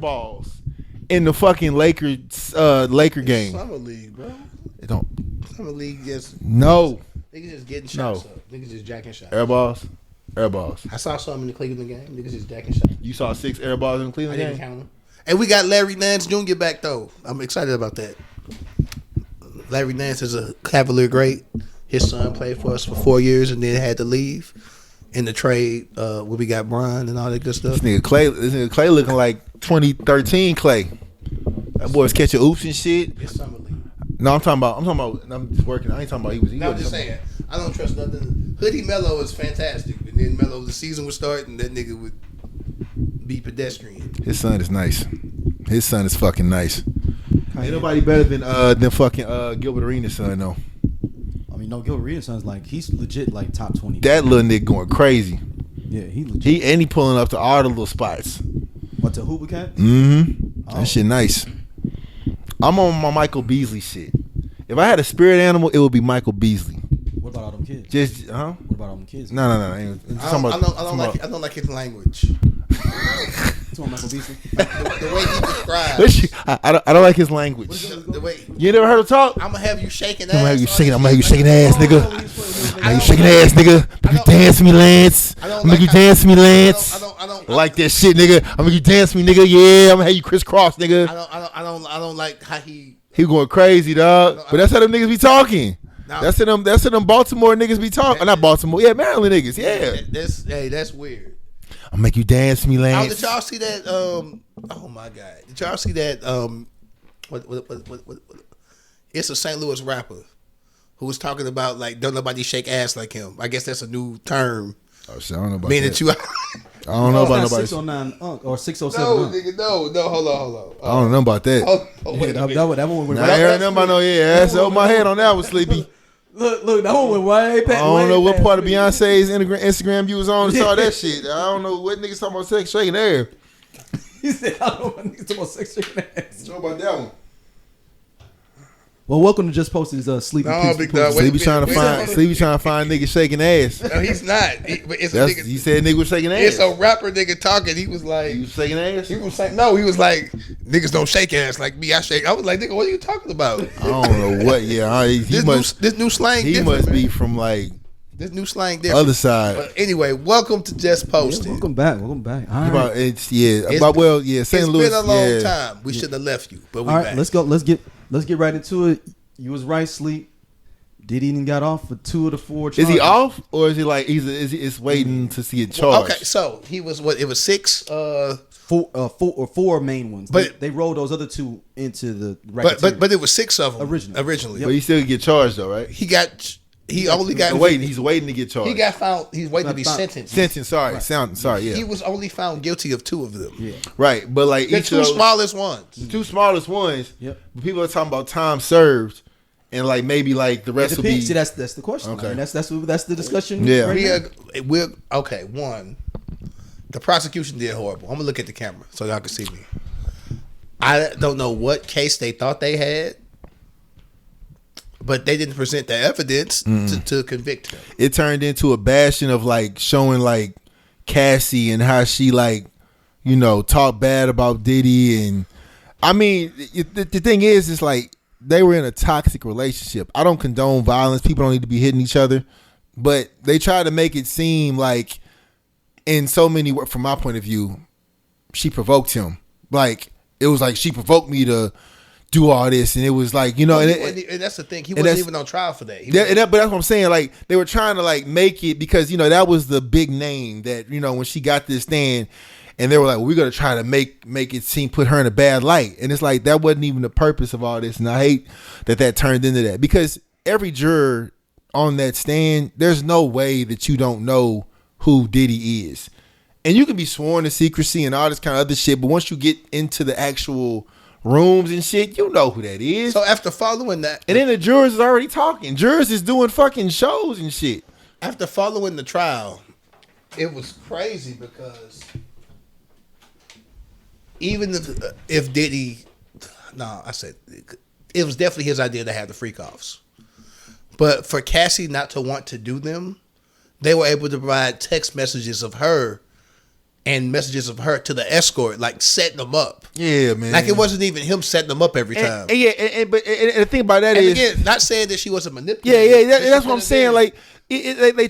balls in the fucking Laker game. Summer league, bro. It don't. Summer league just No. niggas just getting shots up. Niggas just jacking shots. Air balls. I I saw something in the Cleveland game. Niggas just jacking shots. You saw 6 air balls in the I Cleveland didn't game? count them. And we got Larry Nance Jr. back though. I'm excited about that. Larry Nance is a Cavalier great. His son played for us for 4 years and then had to leave in the trade where we got Bron and all that good stuff. This nigga Clay looking like 2013 Clay. That boy's catching oops and shit. It's summer league. No, I'm talking about. I'm just working. I ain't talking about he was. No, I'm just saying. I don't trust nothing. Hoodie Mello is fantastic, and then Mello, the season would start, and that nigga would be pedestrian. His son is nice. His son is fucking nice. Ain't nobody better than fucking Gilbert Arenas' son though. I mean, no, Gilbert Arenas' son's like he's legit like top 20. That little nigga going crazy. Yeah, he legit. He pulling up to all the little spots. What, to Hoover Cat? Mm-hmm. Oh. That shit nice. I'm on my Michael Beasley shit. If I had a spirit animal, it would be Michael Beasley. What about all them kids? Just What about all them kids? No. I don't like his language. It's on Michael Beasley. The way he describes. I don't like his language. The way You never heard him talk? I'm gonna have you shaking ass. I'm gonna have you shaking. I'm all gonna have you that shaking shit. ass, nigga. How you shaking ass, nigga? Make you dance me, Lance. Make you dance me, Lance. I don't Like that shit, nigga. I'm gonna you dance me, nigga. Yeah, I'm gonna have you crisscross, nigga. I don't like how he. He going crazy, dog. But that's how them niggas be talking. No. That's how them Baltimore niggas be talking. Not Baltimore, yeah, Maryland niggas, yeah. That's weird. I'll make you dance me, Lance. Did y'all see that? Oh my god! Did y'all see that? What? It's a St. Louis rapper who was talking about like don't nobody shake ass like him. I guess that's a new term. Oh shit, I don't know about Meaning that. you. I don't know about nobody. 609 or 607. No, nigga, no. Hold on. I don't know about that. Wait a minute. That one went Nah, I right. heard nothing about no ass over my head on that one, Sleepy. Look, that one went way past. I don't know what part of Beyonce's Instagram you was on and saw that shit. I don't know what niggas talking about sex shaking air. He said, I don't know what niggas talking about sex shaking ass. Know about that one. Well, welcome to Just Post's Sleepy No, Peaceful big dog. Pussy. Sleepy trying to find niggas shaking ass. No, he's not. But it's a nigga. He said nigga was shaking ass. It's a rapper nigga talking. He was like, He was shaking ass? he was saying, no, he was like, niggas don't shake ass like me. I shake. I was like, nigga, what are you talking about? I don't know what. Yeah, This new slang. He different, must man. be from like This new slang different. other side. But anyway, welcome to Just Posted. Yeah, welcome back. All right. About it's It's St. Louis. It's been a long yeah. time. We shouldn't have left you, but we All right, back. let's go. Let's get right into it. You was right, Sleep. Diddy even got off for 2 of the 4 charges. Is he off or is he like is waiting to see it charged? Okay, so he was what? It was 6. Four main ones. But- they rolled those other 2 into the record. But it was 6 of them Originally. But he still get charged though, right? He only got He's waiting to get charged. He got found. He's waiting to be sentenced. Sentence, sorry, yeah. He was only found guilty of 2 of them. Yeah. Right, but like The each 2 of those, smallest ones. the 2 smallest ones. Yep. But people are talking about time served, and like maybe like the It rest will be. depends. See, that's the question. Okay. I mean, that's the discussion. Yeah. Right now. We're okay. One, the prosecution did horrible. I'm gonna look at the camera so y'all can see me. I don't know what case they thought they had, but they didn't present the evidence to convict him. It turned into a bashing of like showing like Cassie and how she like talked bad about Diddy, and I mean the thing is it's like they were in a toxic relationship. I don't condone violence. People don't need to be hitting each other, but they try to make it seem like in so many from my point of view, she provoked him. Like it was like she provoked me to do all this, and it was like and that's the thing. He wasn't even on trial for that. But that's what I'm saying. Like they were trying to like make it because that was the big name that when she got this stand, and they were like, well, we're gonna try to make it seem put her in a bad light, and it's like that wasn't even the purpose of all this, and I hate that turned into that because every juror on that stand, there's no way that you don't know who Diddy is, and you can be sworn to secrecy and all this kind of other shit, but once you get into the actual rooms and shit, you know who that is. So after following that, and then the jurors is already talking. Jurors is doing fucking shows and shit. After following the trial, it was crazy because even if Diddy, I said it was definitely his idea to have the freak offs, but for Cassie not to want to do them, they were able to provide text messages of her and messages of her to the escort, like setting them up. Yeah, man. Like it wasn't even him setting them up every time. And the thing about that And is, again, not saying that she wasn't manipulating. that's what I'm saying. Like they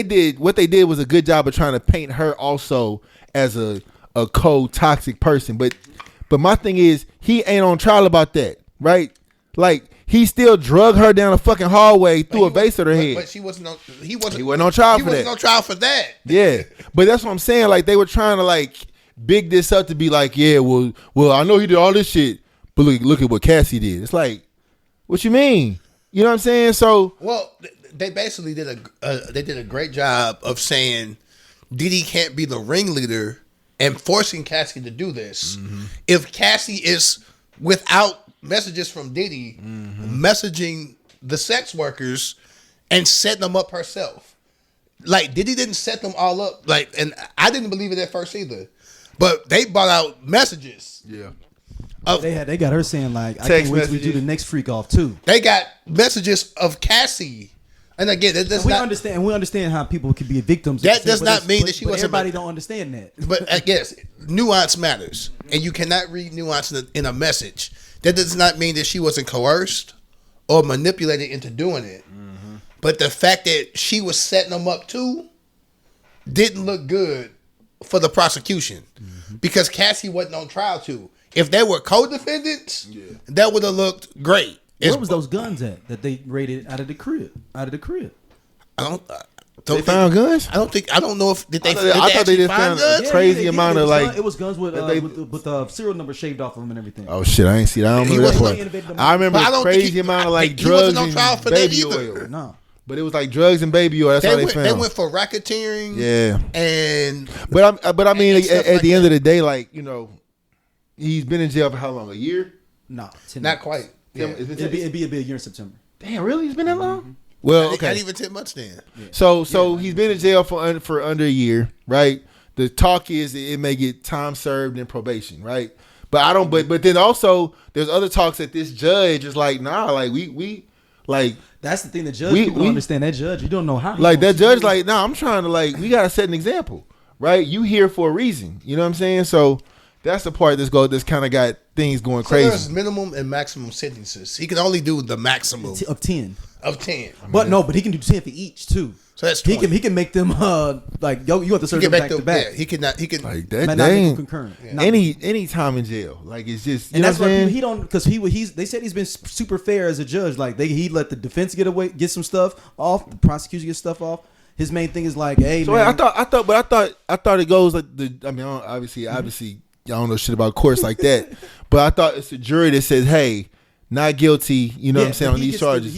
did what they did was a good job of trying to paint her also as a cold, toxic person. But my thing is, he ain't on trial about that, right? Like he still drug her down a fucking hallway, threw a vase at her head. But he wasn't on trial He wasn't on trial for that. Yeah, but that's what I'm saying. Like they were trying to like big this up to be like, yeah, well, I know he did all this shit, but look at what Cassie did. It's like, what you mean? You know what I'm saying? So, well, they basically did a great job of saying Diddy can't be the ringleader and forcing Cassie to do this. Mm-hmm. If Cassie is without messages from Diddy, messaging the sex workers and setting them up herself. Like Diddy didn't set them all up. Like, and I didn't believe it at first either. But they brought out messages. Yeah. They got her saying like, I can't wait till we do the next freak off too. They got messages of Cassie. And again, we understand how people can be victims. That does not mean that she wasn't. Everybody don't understand that. But I guess nuance matters, and you cannot read nuance in a message. That does not mean that she wasn't coerced or manipulated into doing it. Mm-hmm. But the fact that she was setting them up too didn't look good for the prosecution, because Cassie wasn't on trial too. If they were co-defendants, that would have looked great. Where was those guns at that they raided out of the crib? They found guns? I don't know if they I thought they just found guns. a crazy amount of like. It was guns with the serial number shaved off of them and everything. Oh shit! I ain't see that. I don't remember that part. I remember a crazy amount of like drugs and baby oil. No. But it was like drugs and baby oil. That's how they found. They went for racketeering. Yeah. And but I mean, at the end of the day, like, you know, he's been in jail for how long? A year? No, not quite. Yeah. It'd be a year in September. Damn, really? He's been that long? Mm-hmm. Well, okay. Not even 10 months then. Yeah. So he's been in jail for under a year, right? The talk is it may get time served and probation, right? But I don't. But then also there's other talks that this judge is like, nah, like we like. That's the thing. The judge, people don't understand that judge. You don't know how. Like that judge, like, nah, I'm trying to like, we gotta set an example, right? You here for a reason. You know what I'm saying? So that's the part that's kind of got things going crazy. There's minimum and maximum sentences. He can only do the maximum of 10. Of 10. But he can do 10 for each too. So that's 20. He can make them like you have to serve them back to back. Yeah, he can like that. Not make them concurrent. Yeah. Any time in jail, like it's just. And that's why he don't, because they said he's been super fair as a judge. Like he let the defense get some stuff off, the prosecution get stuff off. His main thing is like, hey, so man. I thought it goes like obviously y'all don't know shit about courts like that, but I thought it's a jury that says, hey, not guilty, you know what I'm saying, on these charges.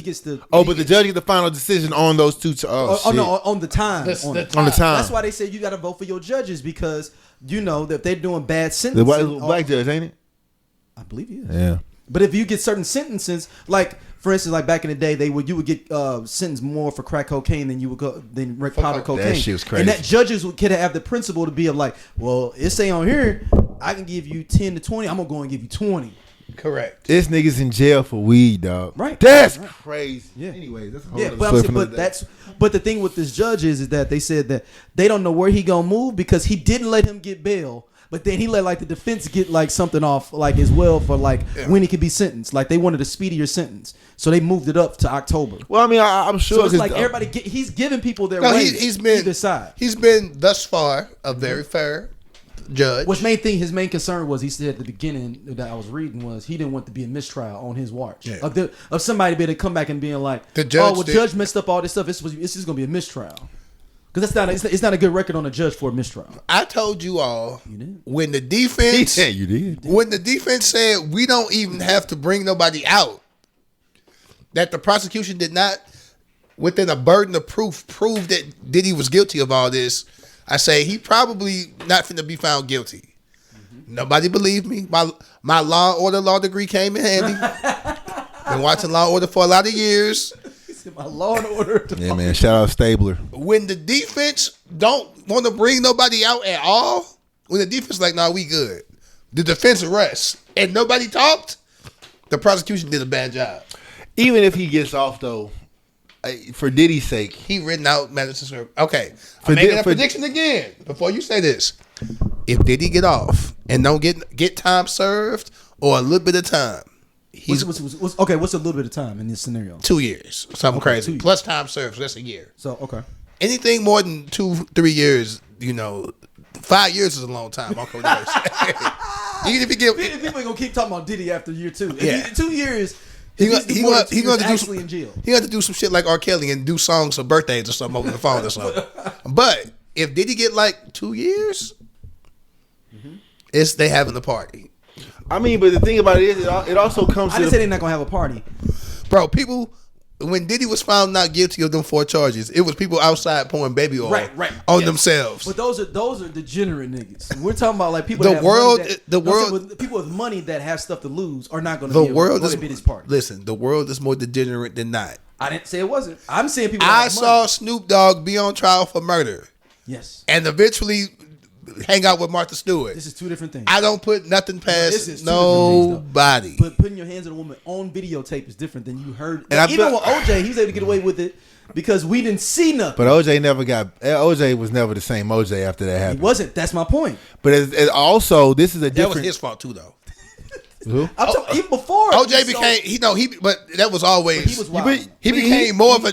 But the judge gets the final decision on those two. No, on the time. On the time. That's why they say you got to vote for your judges, because you know that they're doing bad sentences. The black judge, ain't it? I believe he is. Yeah. But if you get certain sentences, like for instance, like back in the day, you would get sentenced more for crack cocaine than you would go than powder cocaine. That shit was crazy. And that judges could have the principle to be of like, well, it say on here, I can give you 10 to 20. I'm gonna go and give you 20. Correct. This nigga's in jail for weed, dog. Right. That's crazy. Yeah. Anyways, that's a whole but the thing with this judge is that they said that they don't know where he gonna move, because he didn't let him get bail, but then he let like the defense get like something off like as well for like when he could be sentenced. Like they wanted a speedier sentence, so they moved it up to October. Well, I mean, I'm sure so it's like everybody he's giving people their way. He's been either side. He's been thus far a very fair judge. His main concern was, he said at the beginning that I was reading, was he didn't want to be a mistrial on his watch. Yeah. Of somebody being to come back and being like, the judge judge messed up all this stuff. It's just gonna be a mistrial, because it's not a good record on a judge for a mistrial. I told you all when the defense you did. When the defense said we don't even have to bring nobody out, that the prosecution did not, within a burden of proof, prove that Diddy was guilty of all this. I say he probably not finna be found guilty. Mm-hmm. Nobody believed me. My law degree came in handy. Been watching Law and Order for a lot of years. My Law and Order. Yeah, man. Shout out Stabler. When the defense don't want to bring nobody out at all, when the defense like, nah, we good. The defense arrests and nobody talked, the prosecution did a bad job. Even if he gets off though, for Diddy's sake. He written out Madison Square. Okay, I'm making a prediction again before you say this. If Diddy get off and don't get time served or a little bit of time, he's What's a little bit of time in this scenario? 2 years, something crazy. 2 years. Plus time served, so that's a year. So okay. Anything more than 2-3 years, 5 years is a long time. Okay, even if you get, People ain't gonna keep talking about Diddy after year 2. Yeah. 2 years. He gonna do actually in jail. He got to do some shit like R. Kelly and do songs for birthdays or something over the phone or something. But if Diddy get like 2 years, they having a party. I mean, but the thing about it is, it also comes. I didn't say they're not gonna have a party, bro. People, when Diddy was found not guilty of them 4 charges, it was people outside pouring baby oil on themselves. But those are degenerate niggas. We're talking about like people. People with money that have stuff to lose are not going to. The world is his party. Listen, the world is more degenerate than not. I didn't say it wasn't. I'm saying people. I saw Snoop Dogg be on trial for murder. Yes. And eventually hang out with Martha Stewart. This is 2 different things. I don't put nothing past nobody. But putting your hands on a woman on videotape is different than you heard. And even with OJ, he was able to get away with it because we didn't see nothing. But OJ was never the same OJ after that happened. He wasn't. That's my point. But it also, this is a different. That was his fault too, though. Who? I'm talking, even before OJ became but that was always. He was wild. He became more of a.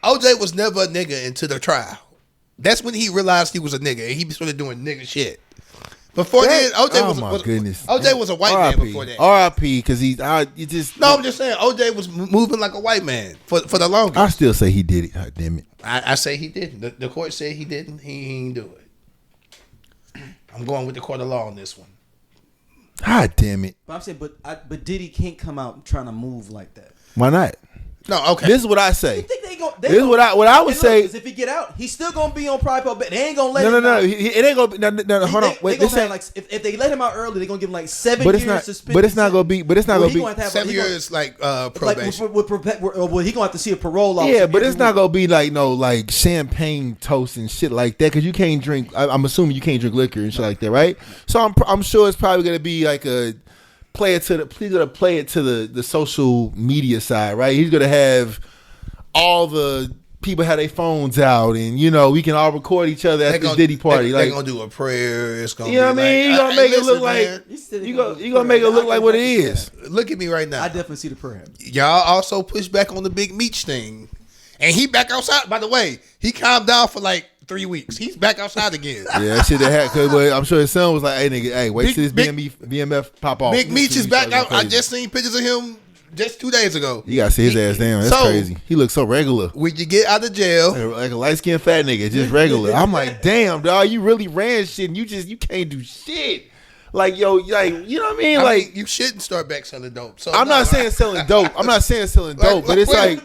OJ was never a nigga until the trial. That's when he realized he was a nigga and he started doing nigga shit. Before then, OJ was a white man before that. R.I.P. Because I'm just saying OJ was moving like a white man for the longest. I still say he did it. God damn it. I say he didn't. The court said he didn't. He didn't do it. I'm going with the court of law on this one. God damn it. But I'm saying, but Diddy can't come out trying to move like that. Why not? No, okay. This is what I say. You think this is what I would say. If he get out, he's still gonna be on private. But they ain't gonna let him. No. It ain't gonna. No. Hold on. Wait. This ain't like if they let him out early, they're gonna give him like 7 years suspension. But it's not gonna be. 7 years like probation. Well, he gonna have to see a parole officer. Yeah, but it's not gonna be like champagne toast and shit like that because you can't drink. I'm assuming you can't drink liquor and shit like that, right? So I'm sure it's probably gonna be like a. He's gonna play it to the social media side, right? He's gonna have all the people have their phones out, and we can all record each other at the Diddy party. They're gonna do a prayer. It's gonna, you know what I mean? You're gonna make it look like you gonna make it look like what it is. Look at me right now. I definitely see the prayer. Y'all also push back on the Big Meech thing, and he back outside. By the way, he calmed down for like 3 weeks. He's back outside again. Yeah, that shit that had. Cause I'm sure his son was like, "Hey nigga, hey, wait till this BMF pop off." Big Meech is back out. I just seen pictures of him just 2 days ago. You gotta see his ass down. That's crazy. He looks so regular. When you get out of jail, like a light skinned fat nigga, just regular. I'm like, damn, dog, you really ran shit, and you can't do shit. Like, yo, like, you know what I mean? Like, you shouldn't start back selling dope. So I'm not saying selling dope. I'm not saying selling dope, but it's like,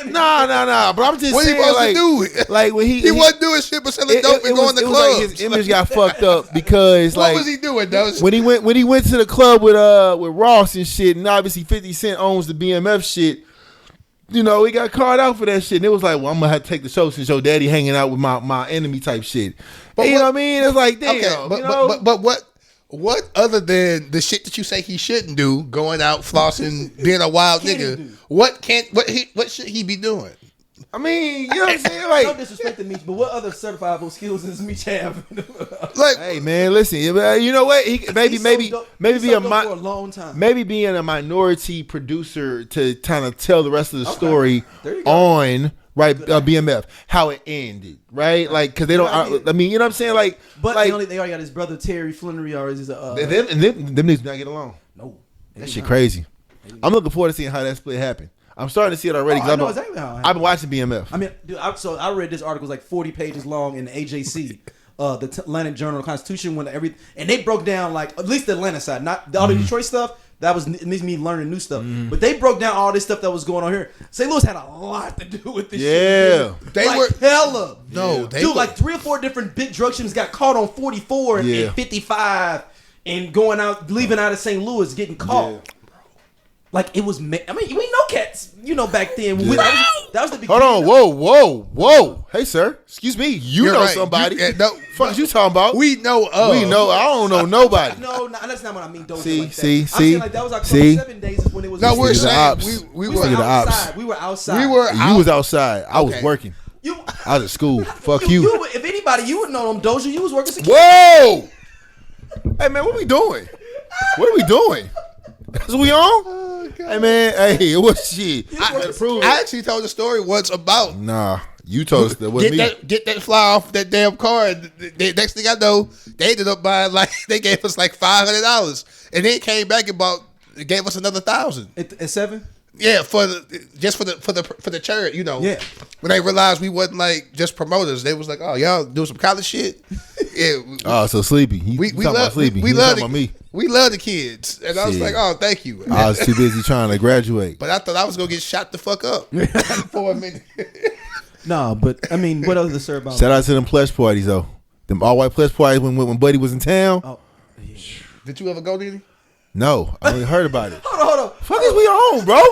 nah. But I'm just saying, like, like when he wasn't doing shit but selling dope and going to clubs. Like his image got fucked up because, what like, was he doing, though? When he went to the club with Ross and shit, and obviously 50 Cent owns the BMF shit. He got called out for that shit. And it was like, well, I'm going to have to take the show since your daddy hanging out with my enemy type shit. But you know what I mean? It's like, damn. Okay, but what other than the shit that you say he shouldn't do, going out, flossing, being a wild nigga, what should he be doing? I mean, you know what I'm saying? Like, no disrespect to Meech, but what other certifiable skills does Meech have? Like, hey man, listen, you know what? Maybe be a for a long time. Maybe being a minority producer to kind of tell the rest of the story on BMF how it ended, right? Like, because they don't. I mean, you know what I'm saying? Like, but they already got his brother Terry Flannery or his them niggas not get along. No, that shit crazy. I'm looking forward to seeing how that split happened. I'm starting to see it already. I know exactly how it happened. I've been watching BMF. I mean, dude, I read this article, like 40 pages long in the AJC, the Atlanta Journal-Constitution, and they broke down, like, at least the Atlanta side, not all the Detroit stuff. That was me learning new stuff. But they broke down all this stuff that was going on here. St. Louis had a lot to do with this shit. Yeah. They were hella. No, they were like 3 or 4 different big drug shipments got caught on 44 and 55 and going out, leaving out of St. Louis, getting caught. Like it was. I mean, we know cats. You know, back then. That was the beginning. Hold on, whoa. Hey, sir. Excuse me. You know right. somebody. No, fuck you talking about? we know. We know. I don't know nobody. No, that's not what I mean. Don't See, like that. see, I'm see, saying like that was our see. 7 days is when it was. No, we're Niggas are saying ops. we we were were Nigga the ops. outside. We were outside. we were You was outside. I was Okay. working. You. I was at school. Fuck you. If anybody, you would know them. Doja, you was working security. Whoa! Hey man, what we doing? What are we doing? That's what we on? Oh, God. Hey man, hey, what shit? I actually told the story once about Nah, you told us that wasn't me. get that fly off that damn car. And the next thing I know, they ended up buying they gave us like $500, and then came back and gave us another $1,000. At 7. Yeah, for the church, you know. Yeah. When they realized we wasn't like just promoters, they was like, "Oh, y'all doing some college shit." Yeah. Oh, so Sleepy. We talking about love Sleepy. we He love talking about me. We love the kids, and I was Shit. like, "Oh, thank you." I was too busy trying to graduate. But I thought I was gonna get shot the fuck up for a minute. No, but I mean, what else is sir about? Shout out to them plush parties though. Them all white plush parties when Buddy was in town. Oh, Did you ever go, Diddy? No, I only heard about it. hold on. Fuck is we on, bro?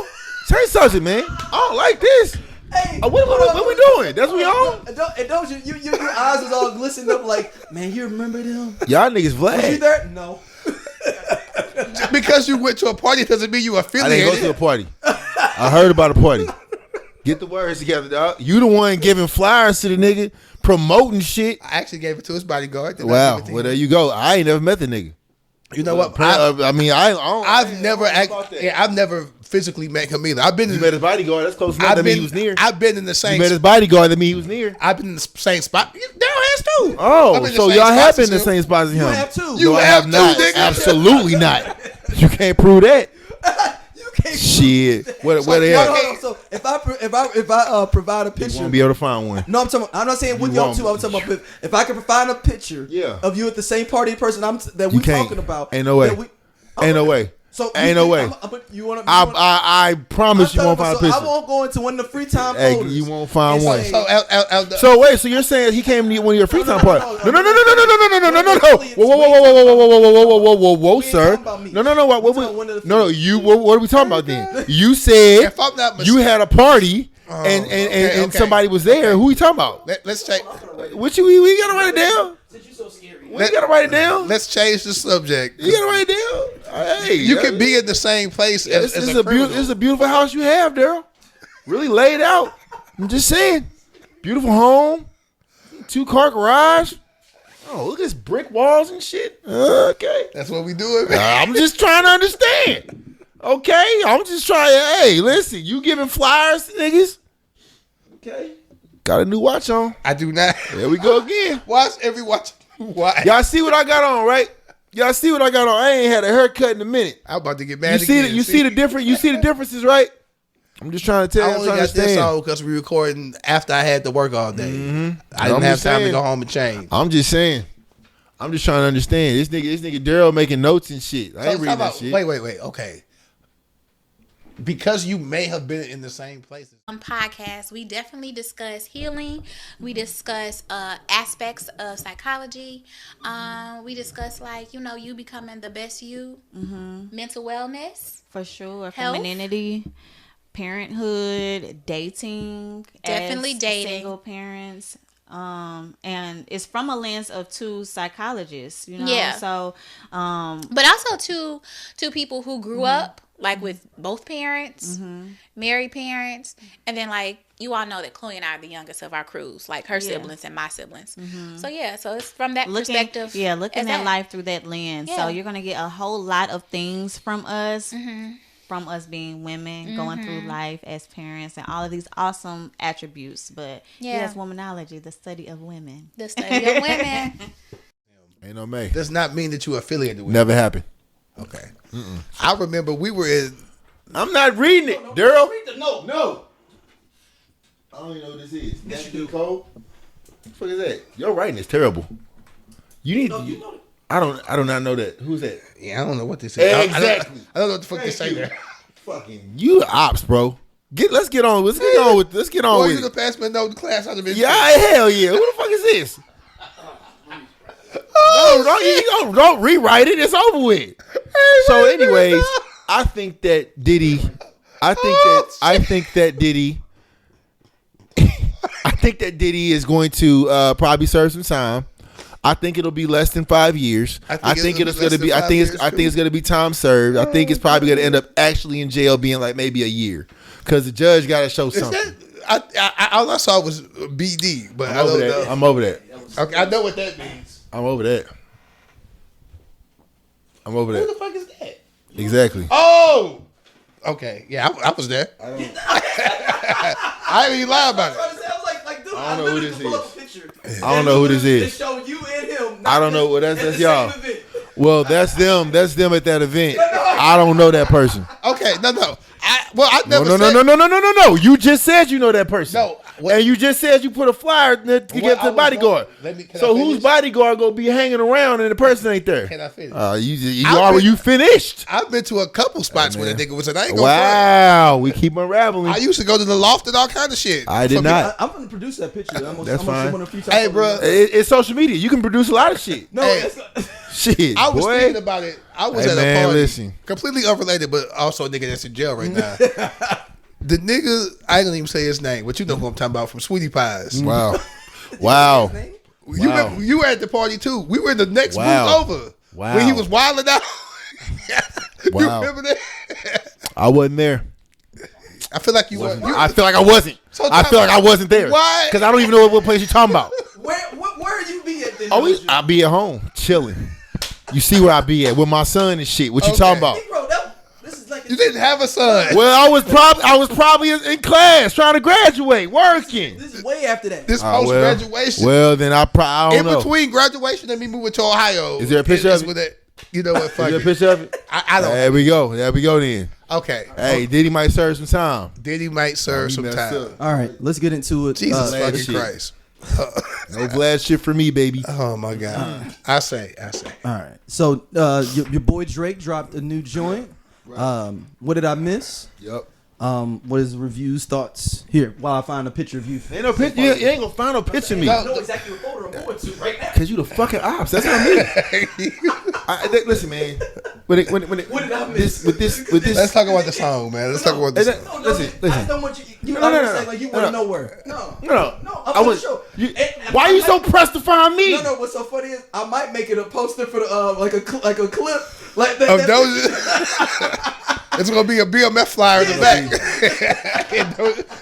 Change subject, man. I don't like this. Hey, What we doing? That's what we on? And don't your eyes was all glistening up like, man, you remember them? Y'all niggas Was you Vlad. there? No. Because you went to a party doesn't mean you I didn't go affiliated. to a party. I heard about a party. Get the words together, dog. You the one giving flyers to the nigga, promoting shit. I actually gave it to his bodyguard. Did not Wow. give it to Well, him. there you go. I ain't never met the nigga. You know what? I mean, I don't I've never physically met him either. I've been You in met his bodyguard. That's close enough. I've That mean been he was near. I've been in the You same. met his bodyguard. That mean he was near. I've been in the same spot. Daryl has too. I've Oh, been in the so same y'all have spots been as in the him. same spots as him. You have too. You No, I have have not. too, nigga. Absolutely not. You can't prove that. You can't. Shit. Where they No, at? hold on. So if I provide a You picture, won't be able to find one. no, I'm not saying with You y'all won't. too. I'm talking about if I can provide a picture Yeah. of you at the same party in person that You we can't. talking about. Ain't no way. Ain't no way. So Ain't no way. You want to? I promise you won't find a picture. I won't go into one of the free time Hey, folders. you won't find and one. say, So wait, so you're saying he came to one of your free time parties? no, No, no. Whoa, We ain't sir. talking about me. No. We talking about one of the No, you. What are we talking about then? You said If I'm not you had a party and okay. somebody was there. Who we talking about? Let's check. What you? We gotta write it down. Since you so scary. We gotta write it down. Let's change the subject. You gotta write it down. Hey, You can be in the same place as It's a a criminal. beautiful. It's a beautiful house you have, Daryl. Really laid out. I'm just saying. Beautiful home. 2-car garage. Oh, look at this brick walls and shit. Okay. That's what we do. I'm just trying to understand. Okay. I'm just trying. Hey, listen. You giving flyers to niggas? Okay. Got a new watch on. I do not. There we go again. Watch every watch. Why? Y'all see what I got on, right? Y'all see what I got on. I ain't had a haircut in a minute. I'm about to get You mad see again. the, you see the difference. You see the differences, right? I'm just trying to tell I you. I'm only trying to got this understand. on because we recording after I had to work all day. I I'm didn't have just time to saying. go home and change. I'm just saying. I'm just trying to understand. This nigga Daryl making notes and shit. I ain't reading that shit. Wait. Okay. Because you may have been in the same places. Podcast, we definitely discuss healing. We discuss aspects of psychology. We discuss you becoming the best you, mental wellness. For sure. Health. Femininity, parenthood, dating. Definitely as dating. Single parents. And it's from a lens of two psychologists, Yeah. So, But also two people who grew up with both parents, married parents, and then you all know that Chloe and I are the youngest of our crews, her siblings and my siblings. So so it's from that perspective. looking at life through that lens. Yeah. So you're gonna get a whole lot of things from us. From us being women, going through life as parents, and all of these awesome attributes. But Yeah. yes, womanology, the study of women. The study of women. Ain't no May. Does not mean that you affiliated with Never happened. Okay. I remember we were in. I'm not reading it, Daryl. No. I don't even know what this is. That's you code. What the fuck is that? Your writing is terrible. You need. I do not know that. Who's that? Yeah, I don't know what this is. Exactly. I don't know what the fuck they say there. Fucking you ops, bro. Let's get on. Let's get on with. Let's get on Boy, with you it. the pass me no class out of it. Yeah, hell yeah. Who the fuck is this? No, don't rewrite it. It's over with. So, anyways, I think that Diddy. I think that Diddy. I think that Diddy is going to probably serve some time. I think it'll be less than 5 years. I think it's going to be. I think it's going to be time served. I think it's probably going to end up actually in jail, being like maybe a year, because the judge got to show something. All I saw was BD, but I don't know. I'm over that. Okay, I know what that means. I'm over that. Who the fuck is that? Exactly. Oh, okay. Yeah, I was there. I didn't even lie about it. I don't know who this is. I don't know who this is. They show you and him. I don't know. Well, that's y'all. Well, that's them. That's them at that event. I don't know that person. Okay, no. I never No. You just said you know that person. No. And you just said you put a flyer to get to the bodyguard. So whose bodyguard gonna be hanging around and the person ain't there? Can I finish? You finished. I've been to a couple spots where that nigga was, and I ain't gonna Wow, we keep unraveling. I used to go to the loft and all kind of shit. I did not. I'm gonna produce that picture. That's fine. Hey, bro, It's social media. You can produce a lot of shit. No, Hey. Shit, I was boy. thinking about it. I was at a party, listen. completely unrelated, but also a nigga that's in jail right now. The nigga, I ain't gonna even say his name, but you know who I'm talking about, from Sweetie Pies. Wow. You were at the party too. We were in the next booth over. Wow. When he was wilding out. You Wow. remember that? I wasn't there. I feel like you were. I feel like I wasn't. So I feel like I wasn't there. Why? Because I don't even know what place you're talking about. Where you be at then? I'll be at home chilling. You see where I be at with my son and shit. What you talking about? Bro, this is like You didn't have a son. Well, I was probably in class trying to graduate, working. This is way after that. This post graduation. Well, then I don't know. In between graduation and me moving to Ohio. Is there a picture of it? You know what? Is Fuck there a it. picture of it? I don't. There we go then. Okay. Hey, Diddy might serve some time. Diddy might serve some time. All right, let's get into it. Jesus fucking shit. Christ. No glad shit for me, baby. Oh my God. I say. All right. So your boy Drake dropped a new joint. What did I miss? Yep. What is the reviews, thoughts? Here, while I find a picture of you. Ain't no picture. You ain't gonna find no picture of me. I know exactly what photo I'm going to right now. Cause you the fucking ops. That's not me. Listen, man. What did I miss? With this. Let's talk about the song, man. Let's talk about this. Listen. I just don't want you. You No. like you want to know where. No. I was. Why are you so pressed to find me? No. What's so funny is I might make it a poster for the like a clip like that. Of those. It's gonna be a BMF flyer in the back.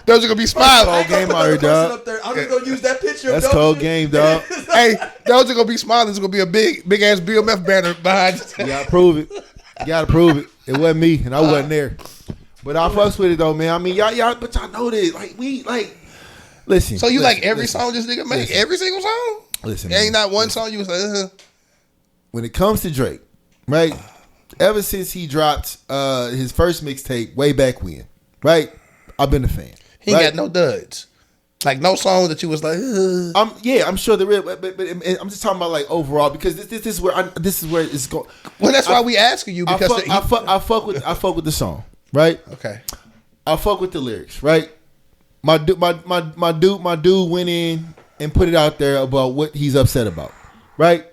those are gonna be smiling. Cold game out here, dog. I'm just gonna use that picture. That's of cold game, dog. Hey, those are gonna be smiling. It's gonna be a big ass BMF banner behind. You gotta prove it. It wasn't me, and I wasn't there. But I fucks with it though, man. I mean, y'all, but y'all know this. Listen. So you like every song this nigga make? Every single song? Listen, ain't not one song you was like, When it comes to Drake, right? Ever since he dropped his first mixtape way back when, right? I've been a fan. He ain't got no duds. Like no song that you was like, I'm sure there is, but I'm just talking about like overall because this is where it's going. Well, that's why we asking you because I fuck with the song, right? Okay. I fuck with the lyrics, right? My dude went in and put it out there about what he's upset about, right?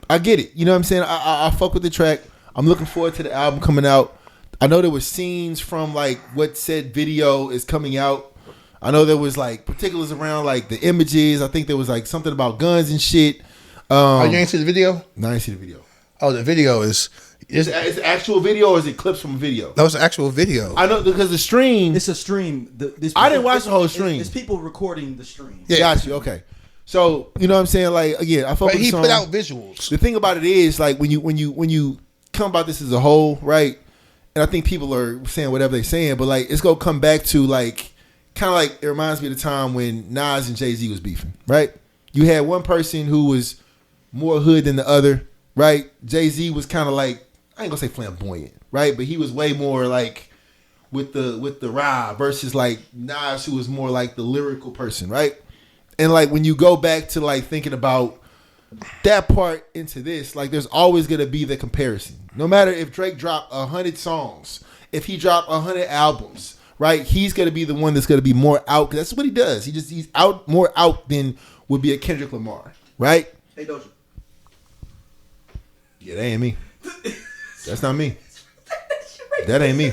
I get it. You know what I'm saying? I fuck with the track. I'm looking forward to the album coming out. I know there were scenes from like what said video is coming out. I know there was like particulars around like the images. I think there was like something about guns and shit. You ain't see the video? No, I ain't see the video. Oh, the video is it actual video or is it clips from a video? That was an actual video. I know because the stream. It's a stream. I didn't watch the whole stream. It's people recording the stream. Yeah. Got you. Okay. So you know what I'm saying? Like again, I fuck with the song. But he put out visuals. The thing about it is like when you come about this as a whole, right? And I think people are saying whatever they're saying, but like it's gonna come back to like kind of like it reminds me of the time when Nas and Jay-Z was beefing, right? You had one person who was more hood than the other, right? Jay-Z was kind of like, I ain't gonna say flamboyant, right? But he was way more like with the rah versus like Nas, who was more like the lyrical person, right? And like when you go back to like thinking about that part into this, like there's always gonna be the comparison. No matter if Drake dropped 100 songs, if he dropped 100 albums, right? He's gonna be the one that's gonna be more out. 'Cause that's what he does. He's out more out than would be a Kendrick Lamar, right? Hey, Doja. Yeah, that ain't me. That's not me. That ain't me.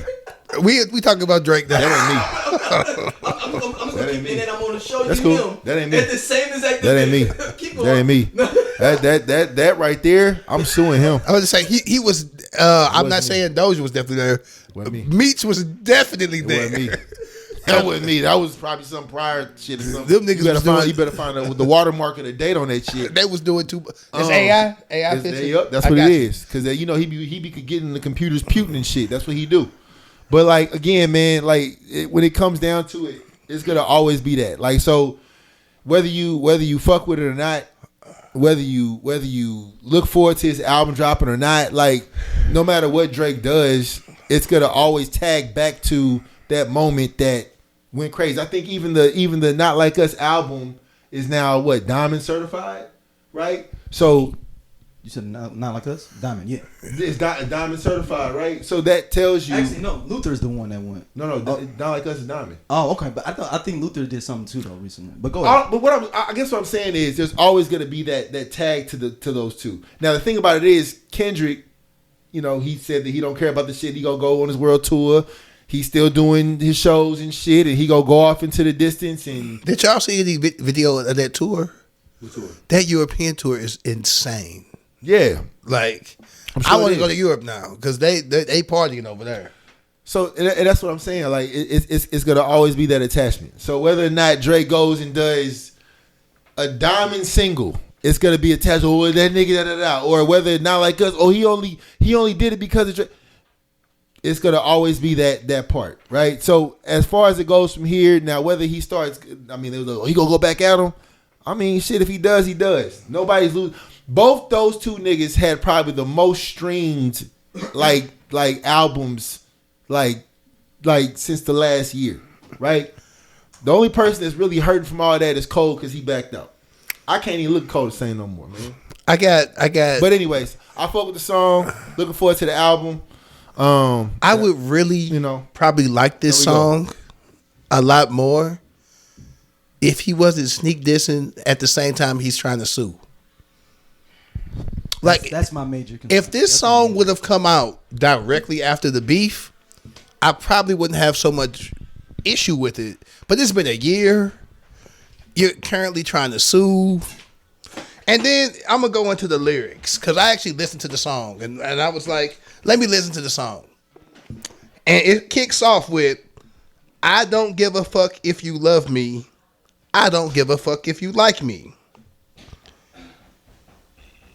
We talking about Drake now. That ain't me. I'm That ain't me. and I'm gonna show That's you cool. him. That ain't me. At the same exact. That ain't me. Keep That going. ain't me. That right there, I'm suing him. I was just saying he was. I'm not me. saying Doja was definitely there. Wasn't me. Meech was definitely It there. wasn't me. That wasn't me. That was probably some prior shit or something. Them niggas you better find the watermark of the date on that shit. They was doing too. It's AI. It's- fixing? Yup, that's I what got it you. is. Because he be getting the computers puting and shit. That's what he do. But like again, man, like when it comes down to it, it's gonna always be that. Like so, whether you fuck with it or not, whether you look forward to his album dropping or not, like no matter what Drake does, it's gonna always tag back to that moment that went crazy. I think even the Not Like Us album is now what, Diamond certified, right? So You said not like us, Diamond. Yeah. it's Diamond certified, right? So that tells you. Actually, no. Luther's the one that went. No, Not Like Us is Diamond. Oh, okay. But I think Luther did something too though recently. But go ahead. But I guess what I'm saying is there's always going to be that tag to those two. Now the thing about it is Kendrick, he said that he don't care about the shit. He gonna go on his world tour. He's still doing his shows and shit, and he gonna go off into the distance. And Did y'all see any video of that tour? what tour? That European tour is insane. Yeah. Like, I'm sure I want it to go is. to Europe now because they partying over there. So and that's what I'm saying. Like it's gonna always be that attachment. So whether or not Drake goes and does a Diamond single, it's gonna be attached. Oh, that nigga da. Or whether Not Like Us. Oh, he only did it because of Drake. It's gonna always be that part, right? So as far as it goes from here, now whether he starts, I mean, he gonna go back at him. I mean, shit. If he does, he does. Nobody's losing. Both those two niggas had probably the most streamed like albums like since the last year, right? The only person that's really hurting from all that is Cole because he backed up. I can't even look at Cole the same no more, man. I got. But anyways, I fuck with the song. Looking forward to the album. I would really, probably like this There we song a lot more if he wasn't sneak dissing at the same time he's trying to sue. Like, that's my major concern. if this song would have come out directly after the beef, I probably wouldn't have so much issue with it. But it's been a year. You're currently trying to sue. And then I'm going to go into the lyrics because I actually listened to the song. And I was like, let me listen to the song. And it kicks off with, I don't give a fuck if you love me. I don't give a fuck if you like me.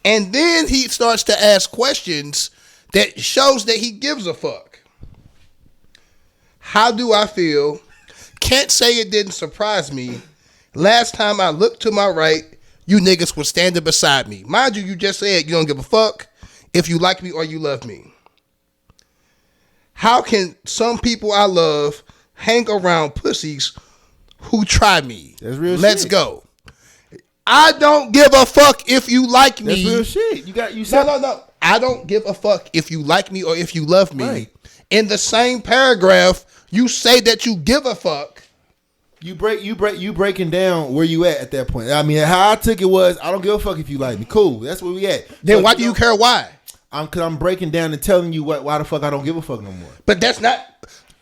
And then he starts to ask questions that shows that he gives a fuck. How do I feel? Can't say it didn't surprise me. Last time I looked to my right, you niggas were standing beside me. Mind you, you just said you don't give a fuck if you like me or you love me. How can some people I love hang around pussies who try me? That's real Let's shit. go. I don't give a fuck if you like me. That's real shit. You said No. I don't give a fuck if you like me or if you love me. Right. In the same paragraph, you say that you give a fuck. You breaking down where you at that point. I mean, how I took it was I don't give a fuck if you like me. Cool, that's where we at. Then So why do you care why? Because I'm breaking down and telling you why the fuck I don't give a fuck no more. But that's not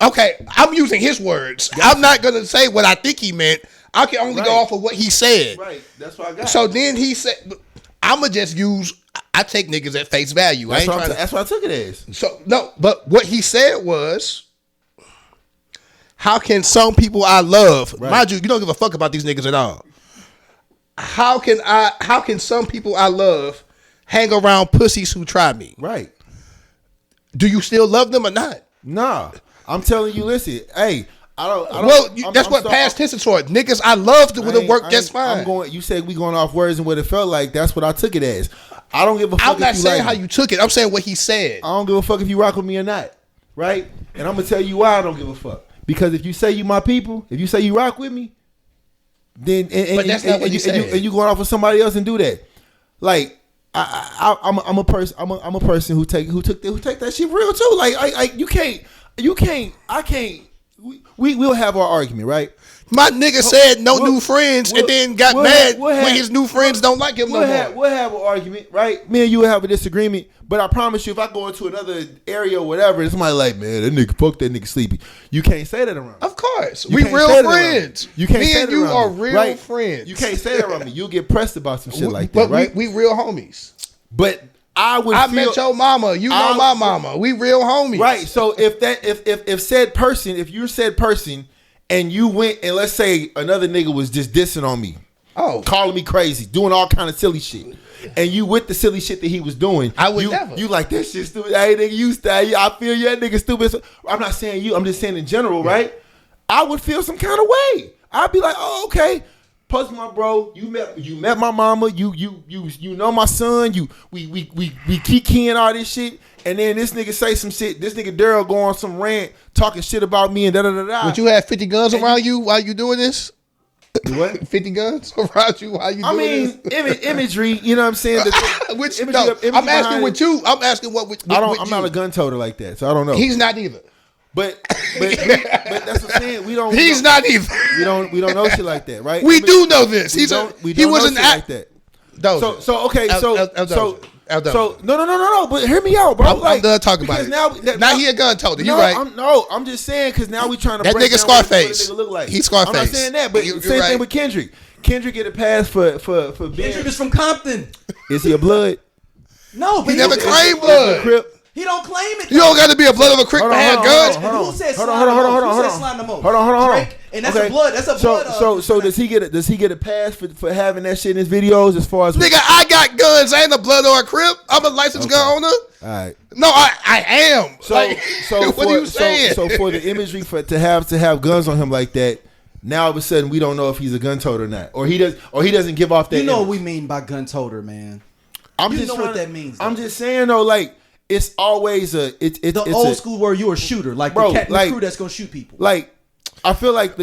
okay. I'm using his words. I'm not gonna say what I think he meant. I can only go Right. off of what he said. Right, that's what I got. So then he said, "I'ma just use. I take niggas at face value. that's I ain't trying that's what I took it as. to." So no, but what he said was, "How can some people I love, Right. mind you, you don't give a fuck about these niggas at all. How can some people I love hang around pussies who try me? Right. Do you still love them or not?" Nah, I'm telling you. Listen, hey, I don't. Well, I'm- that's I'm what sorry. past tense is for. Niggas I loved would have worked just fine. You said we going off words and what it felt like. That's what I took it as. I don't give a fuck. I'm not if you saying like how me. you took it. I'm saying what he said. I don't give a fuck if you rock with me or not. Right? And I'm gonna tell you why I don't give a fuck. Because if you say you my people, if you say you rock with me, then But that's not what he said. And you going off with somebody else and do that. Like I'm a person. I'm a person who take that shit real too. Like I can't we'll have our argument, right? My nigga said no new friends and then got mad when his new friends don't like him no more. We'll have an argument, right? Me and you will have a disagreement, but I promise you, if I go into another area or whatever, it's somebody like, man, that nigga, fuck that nigga sleepy. You can't say that around me. Of course. You We can't real say that friends. around me. You can't Me say and that you around are me, real right? friends. You can't say that around me. You'll get pressed about some shit like that, But right? we real homies. But I met your mama. You know my mama. We real homies. Right. So if said person, if you're said person, and you went and let's say another nigga was just dissing on me, calling me crazy, doing all kind of silly shit, and you with the silly shit that he was doing, I would never. You like that shit stupid. Hey nigga, you style. I feel you, that nigga stupid. So, I'm not saying you. I'm just saying in general, right? I would feel some kind of way. I'd be like, oh okay. Plus, my bro, you met my mama. You know my son. We keep keying all this shit, and then this nigga say some shit. This nigga Daryl go on some rant talking shit about me and da da da da. Would you have 50 guns around you while you doing this? What? 50 guns around you while you doing this? Imagery. You know what I'm saying? Which imagery, no, imagery I'm asking behind with you. I'm asking what with I'm not a gun toter like that, so I don't know. He's not either. But that's what I'm saying. He's not either. We don't know shit like that, right? We do know this. He wasn't like that. So okay. So No. But hear me out, bro. I'm done talking about it. Now he a gun toter. You right? I'm just saying because now we trying to that break nigga down what Scarface. the nigga look like. He's Scarface. I'm not saying that, but same thing with Kendrick. Kendrick get a pass for being. Kendrick is from Compton. Is he a blood? No, but he never claimed blood. He don't claim it. You don't got to be a blood of a Crip to have guns. Who said slime the most? Hold on. Drake, and that's a blood. That's a blood. So does he get a pass for having that shit in his videos? As far as nigga, I got guns. I ain't a blood or a Crip. I'm a licensed gun owner. All right. No, I am. So what are you saying? So for the imagery to have guns on him like that. Now all of a sudden we don't know if he's a gun toter or not, or he doesn't give off that. You know image. what we mean by gun toter, man. You know what that means. I'm just saying though, like it's always it's old school word. You're a shooter, like bro, the crew that's gonna shoot people. Like I feel like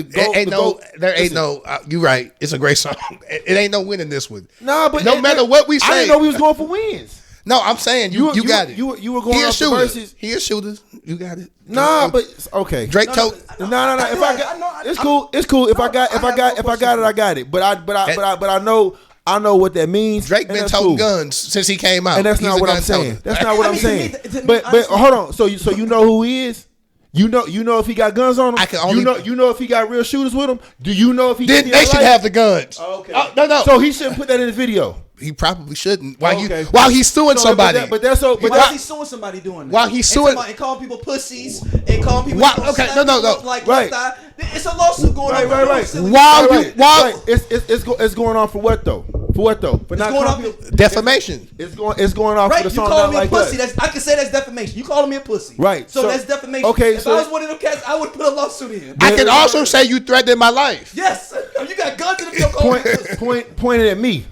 you right. It's a great song. It ain't no winning this one. Nah, but no matter what we say, I didn't know we was going for wins. No, I'm saying you got it. You were going off the verses. He a shooter. You got it. Nah, but okay. Drake told. No. If I got, it's cool. It's cool. If I got it, I got it. But I know what that means. Drake been toting guns since he came out, and that's not what I'm saying. That's not what I'm saying. But hold on. So you know who he is? You know if he got guns on him. You know if he got real shooters with him. Do you know if he? Then they should have the guns. Oh, okay. No. So he shouldn't put that in his video. He probably shouldn't. While he's suing somebody. But that's so. But why he's suing somebody doing that? While he's suing and calling people pussies and calling people. Okay, no. Like right. It's a lawsuit going on. Right. While it's going on for what though? For not calling people defamation. It's going on for the song. You calling me a pussy? Us. I can say that's defamation. You calling me a pussy? Right. So that's defamation. Okay. If I was one of them cats, I would put a lawsuit in. I can also say you threatened my life. Yes. You got guns in the video. Pointed at me.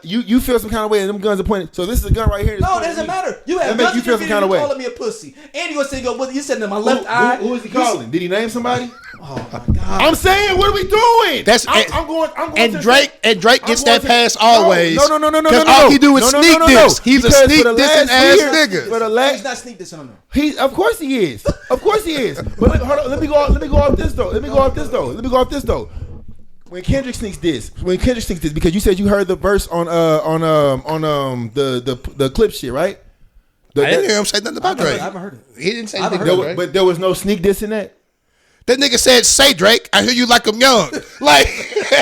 You feel some kind of way and them guns are pointed. So this is a gun right here. No, it doesn't matter. You have guns in your video. You calling me a pussy, and you gonna say you said in my left eye. Who is he calling? Did he name somebody? Oh my god! I'm saying, what are we doing? I'm going. And Drake gets that pass always. No. Because all he do is sneak this. He's a sneak dissing ass nigga. He's not sneak dissing on him. Of course he is. But hold on. Let me go off this though. When Kendrick sneaks this, because you said you heard the verse on the clip shit, right? I didn't hear him say nothing about Drake. I haven't heard it. He didn't say anything about Drake. But there was no sneak diss in that. That nigga said, "Say Drake, I hear you like I'm young." Like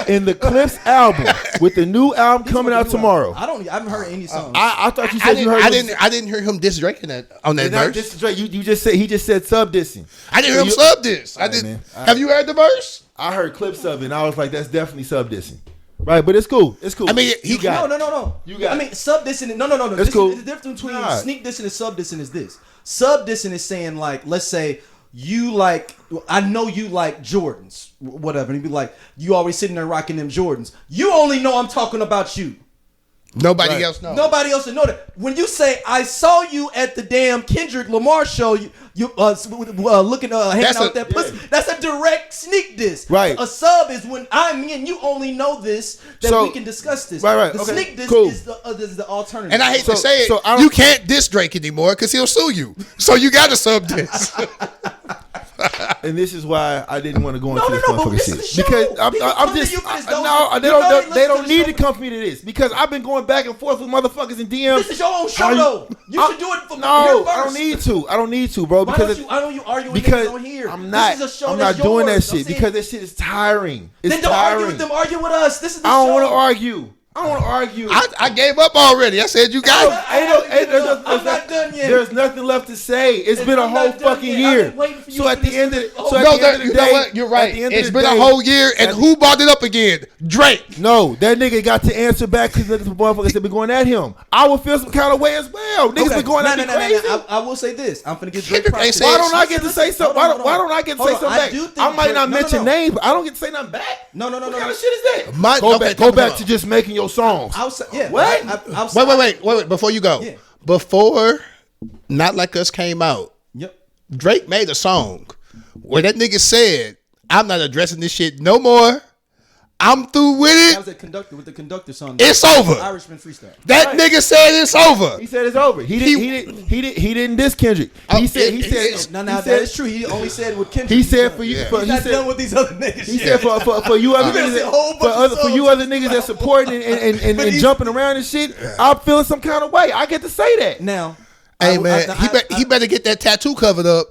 in the Clips album, with the new album coming out tomorrow. I haven't heard any songs. I thought you said you heard. I didn't hear him diss Drake on that verse. This is Drake. You just said he just said sub dissing. I didn't hear him sub diss. I didn't. Have you heard the verse? I heard clips of it, and I was like, "That's definitely sub dissing." Right, but it's cool. I mean, you got no. You got. I mean, sub dissing. No. It's cool. The difference between sneak dissing and sub dissing is this. Sub dissing is saying like, let's say. I know you like Jordans, whatever. And he'd be like, you always sitting there rocking them Jordans. You only know I'm talking about you. Nobody else knows. Nobody else would know that. When you say, I saw you at the damn Kendrick Lamar show, you looking, hanging out with that pussy. That's a direct sneak diss. Right. A sub is when me and you only know this, that we can discuss this. Right. The sneak diss is the alternative. And I hate to say it, you can't diss Drake anymore because he'll sue you. So you got to sub diss. And this is why I didn't want to go into No, this but motherfucking listen to shit. the show. Because I'm People just, come to you for this, don't no, they? they You know don't, they they don't listen to the need show. to come for me to this. Because I've been going back and forth with motherfuckers in DMs. This is your own show, though. You should do it for No, here first. I don't need to, bro. Why Because don't you argue with because niggas on here? I'm not. This is a show I'm that's not doing that yours. I'm shit saying- because that shit is tiring. It's Then don't tiring. argue with them. Argue with us. This is the I show. don't want to argue. I don't want to argue. I gave up already. I said you got it. I'm not done yet. There's nothing left to say. It's been a I'm whole not done fucking yet. year. I've been waiting for you So to at the finish end of this. the, so at the end of the You day, know what? You're right. at the end of It's the been day- a whole year, and who brought it up again? Drake. No, that nigga got to answer back to the motherfuckers that been going at him. I would feel some kind of way as well. Niggas been going at me crazy. I will say this. I'm finna get Drake Kendrick props. ain't Why said don't I get to say something? Why don't I get to say something back? I might not mention names, but I don't get to say nothing back. No. What kind of shit is that? come Go back on. to just making your songs. Yeah. What? Wait. Before you go. Yeah. Before Not Like Us came out, Yep. Drake made a song where that nigga said, I'm not addressing this shit no more. I'm through with That it. was the conductor song. It's over. Irishman freestyle. That nigga said it's over. He said it's over. He didn't diss Kendrick. He said No, that is true. He only said with Kendrick. He said for you. Yeah. For, He's he not said, done with these other niggas. He yet. said for you other gonna niggas, see a whole bunch of for you songs. other niggas that supporting and But he's- jumping around and shit, I'm feeling some kind of way. I get to say that. Now, Hey man, he better get that tattoo covered up.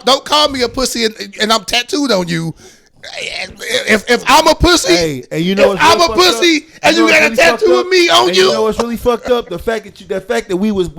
Don't call me a pussy and I'm tattooed on you. If I'm a pussy, Hey, and you know if what's I'm really a pussy fucked up? and you know got a what's really fucked tattoo up? of me on And you, you know what's really fucked up? The fact that we was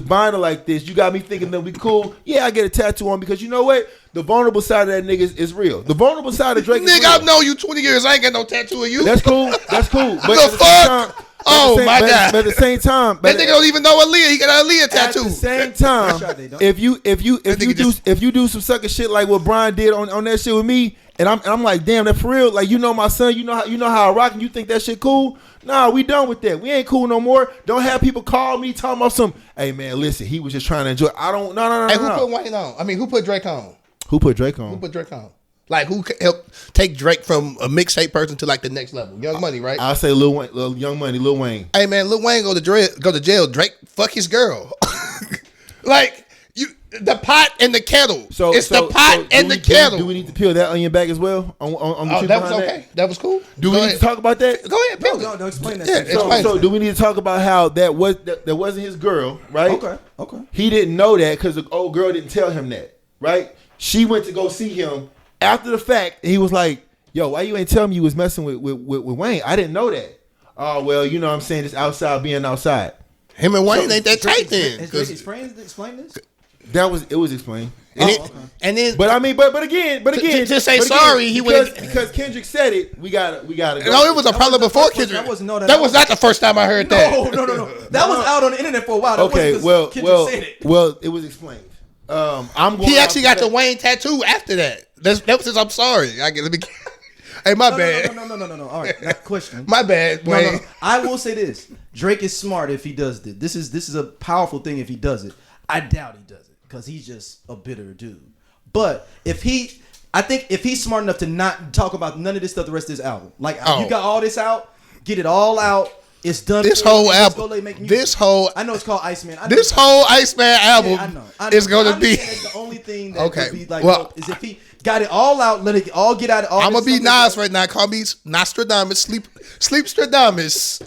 buying it like this. You got me thinking that we cool. Yeah, I get a tattoo on because you know what? The vulnerable side of that nigga is real. The vulnerable side of Drake is nigga, real. I've known you 20 years. I ain't got no tattoo of you. That's cool. That's cool. But The at the same time, fuck? Oh, my God. But at the same time, That nigga don't even know Aaliyah. He got an Aaliyah at tattoo. the same time, if you do some sucker shit like what Brian did on that shit with me, and I'm like, damn, that for real. Like, you know my son, you know how I rock, and you think that shit cool? Nah, we done with that. We ain't cool no more. Don't have people call me talking about some. Hey man, listen, he was just trying to enjoy. I don't. No. Hey, who put Wayne on? I mean, who put Drake on? Who put Drake on? Who put Drake on? Like, who helped take Drake from a mixtape person to like the next level? Young Money, right? I'll say Lil Wayne, Young Money, Lil Wayne. Hey man, Lil Wayne go to jail. Drake fuck his girl. Like the pot and the kettle. It's the pot and the kettle. Do we need to peel that onion back as well? On the Oh, truth that was behind okay. That was cool. Do we need to talk about that? Go ahead, peel it. No, explain that. Yeah, to me. explain So it. do we need to talk about how that wasn't his girl, right? Okay. He didn't know that because the old girl didn't tell him that, right? She went to go see him after the fact, and he was like, "Yo, why you ain't tell me you was messing with Wayne? I didn't know that." Oh well, you know what I'm saying, just outside being outside. Him and Wayne ain't that tight then. Has Drake's friends explained this? It was explained. And then, But I mean, but again, to say but again, sorry, he went because Kendrick said it. We gotta. Go. no, it was a problem before Kendrick. That was not the first time I heard that. No. That was out on the internet for a while. That Okay, wasn't 'cause Kendrick said it. well, it was explained. I'm going. He actually got the way. Wayne tattoo after that. That was his. I'm sorry. Let me. Hey, my bad. No. All right, that question. My bad, Wayne. No. I will say this: Drake is smart if he does this. This is a powerful thing if he does it. I doubt he does it because he's just a bitter dude. But I think if he's smart enough to not talk about none of this stuff the rest of this album, like you got all this out, get it all out. It's done. This whole album. I know it's called Iceman. This whole Iceman album is going to be. That's the only thing that Okay, would be like, well, is if he got it all out, let it all get out. I'm gonna be Nas right now. Call me Nostradamus. Sleep Stradamus.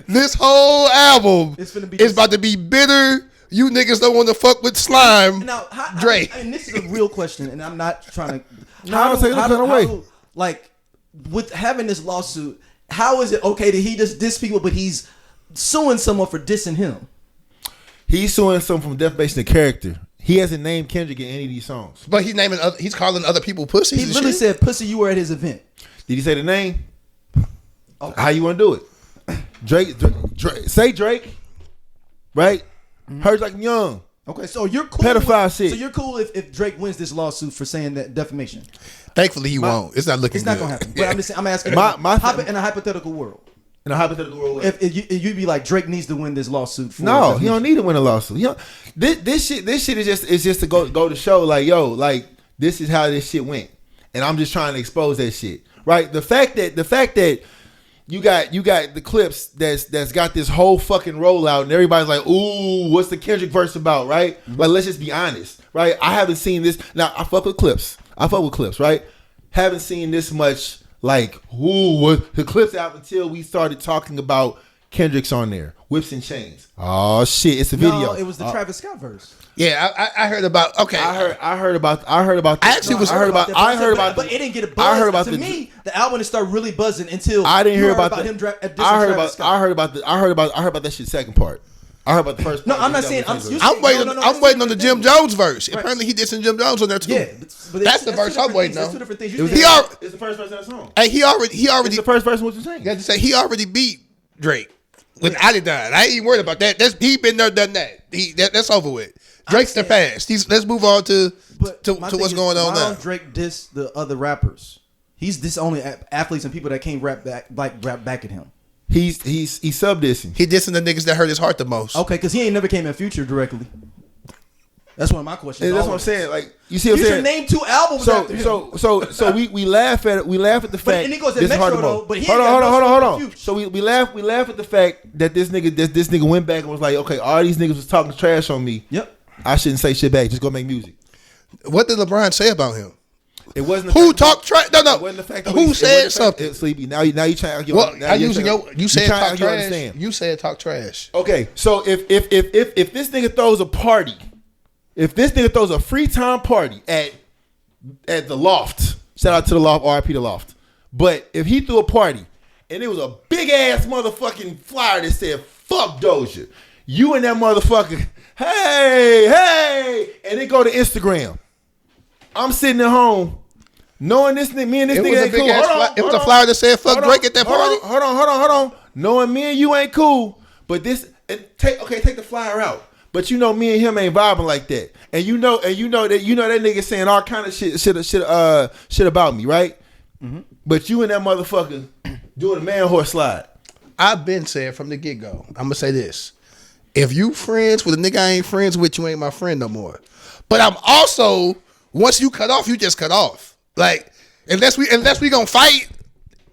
This whole album is about to be bitter. You niggas don't want to fuck with slime. Now, Drake. And this is a real question, and I'm not trying to. Like, with having this lawsuit, how is it okay that he just diss people, but he's suing someone for dissing him? He's suing someone from defamation of character. He hasn't named Kendrick in any of these songs. But he's calling other people pussies. He literally said, "Pussy, you were at his event." Did he say the name? Okay. How you want to do it? Drake, say Drake, right? Heard like I'm young. Okay, so you're cool. Pedophile shit. So you're cool if Drake wins this lawsuit for saying that defamation. Thankfully, he won't. It's not looking. It's not good. gonna happen. But I'm just saying, I'm asking. In a hypothetical world. In a hypothetical world, If you'd be like, Drake needs to win this lawsuit. For no, defamation. he don't need to win a lawsuit. This shit is just to go to show like, yo, like this is how this shit went, and I'm just trying to expose that shit, right? The fact that you got the clips that's got this whole fucking rollout, and everybody's like, ooh, what's the Kendrick verse about, right? Like, let's just be honest, right? I haven't seen this. Now, I fuck with clips, right? Haven't seen this much, like, ooh, what the clips out until we started talking about Kendrick's on there. Whips and Chains. Oh, shit, it's a video. No, it was the Travis Scott verse. Yeah, I heard about. Okay, I heard about. I heard about. I actually was. I heard about. But it didn't get a buzz. I heard about to me, the album didn't start really buzzing until I didn't hear about him. I heard about that shit second part. I heard about the first part. No, I'm not saying. I'm waiting. I'm waiting on the Jim Jones verse. Right. Apparently, he did some Jim Jones on there too. Yeah, but that's the verse I'm waiting on. That's two different things. It's the first verse of that song. Hey, he already. It's the first verse of what you're saying. You got to say he already beat Drake with I Did Done. I ain't even worried about that. He been there, done that. That's over with. Drake's the past. Let's move on to what's going on now. Drake diss the other rappers. He's diss only athletes and people that can't rap back at him. He's sub dissing. He dissing the niggas that hurt his heart the most. Okay, because he ain't never came at Future directly. That's one of my questions. And that's what I'm saying. Like, you see what I'm saying? Future named 2 albums after him. So we laugh at it. We laugh at the fact. And he goes at Metro though. But he hold on. So we laugh at the fact that this nigga went back and was like, okay, all these niggas was talking trash on me. Yep. I shouldn't say shit back. Just go make music. What did LeBron say about him? It wasn't who talked trash. No. It wasn't the fact who said something? Sleepy. Now you trying to argue. Well, you said talk trash. You said talk trash. Okay, so if this nigga throws a party, if this nigga throws a free time party at the Loft, shout out to the Loft, RIP the Loft. But if he threw a party and it was a big ass motherfucking flyer that said "fuck Doja," you and that motherfucker, hey, and it go to Instagram. I'm sitting at home, knowing this nigga, me and this nigga ain't cool. It was a flyer that said "fuck Drake" at that party. Hold on. Knowing me and you ain't cool, but take the flyer out. But you know me and him ain't vibing like that, and you know that nigga saying all kind of shit about me, right? Mm-hmm. But you and that motherfucker doing a man horse slide. I've been saying from the get go. I'm gonna say this: if you friends with a nigga I ain't friends with, you ain't my friend no more. But I'm also, once you cut off, you just cut off. Like unless we gonna fight,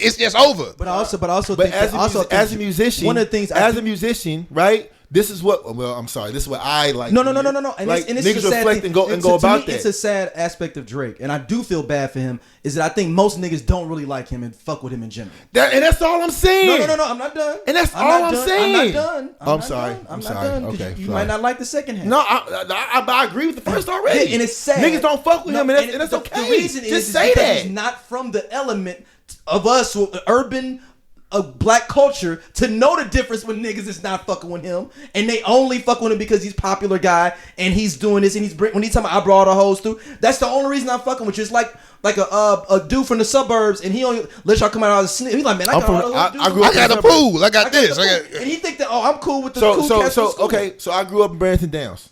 it's just over. But as a musician, one of the things as a musician, right? This is what. Well, I'm sorry. This is what I like. No. And like, this niggas reflect and go about that. It's a sad aspect of Drake, and I do feel bad for him. Is that I think most niggas don't really like him and fuck with him in general. And that's all I'm saying. No. I'm not done. And that's all I'm saying. I'm not done. I'm sorry. I'm sorry. Okay, you might not like the second half. No, I agree with the first already. Yeah, and it's sad. Niggas don't fuck with him, and that's okay. The reason just say that he's not from the element of us, urban. A black culture to know the difference when niggas is not fucking with him and they only fuck with him because he's popular guy and he's doing this and when he's talking about I brought all the hoes through. That's the only reason I'm fucking with you. It's like a dude from the suburbs and he only let y'all come out of the snip. He's like, man, I got a pool. I got this. And he think that I'm cool with the cool cats. So I grew up in Branson Downs.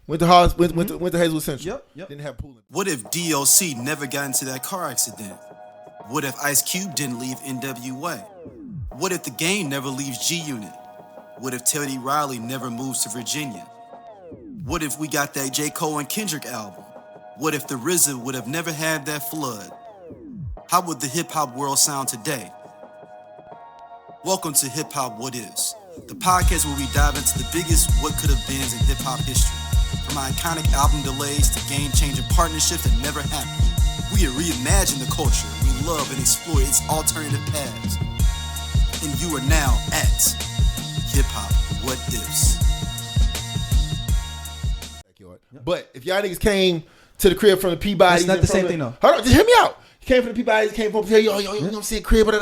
Went to Hazelwood Central. Yep. Didn't have pool. What if DOC never got into that car accident? What if Ice Cube didn't leave NWA? What if the Game never leaves G-Unit? What if Teddy Riley never moves to Virginia? What if we got that J. Cole and Kendrick album? What if the RZA would have never had that flood? How would the hip-hop world sound today? Welcome to Hip Hop What Is, the podcast where we dive into the biggest what could have beens in hip-hop history. From iconic album delays to game-changing partnerships that never happened. We reimagine the culture we love and explore its alternative paths. And you are now at Hip Hop What Ifs. But if y'all niggas came to the crib from the Peabody, that's not the same thing though. Hold on, just hear me out. You came from the Peabody, came from yo, you know what I'm saying, crib, yeah,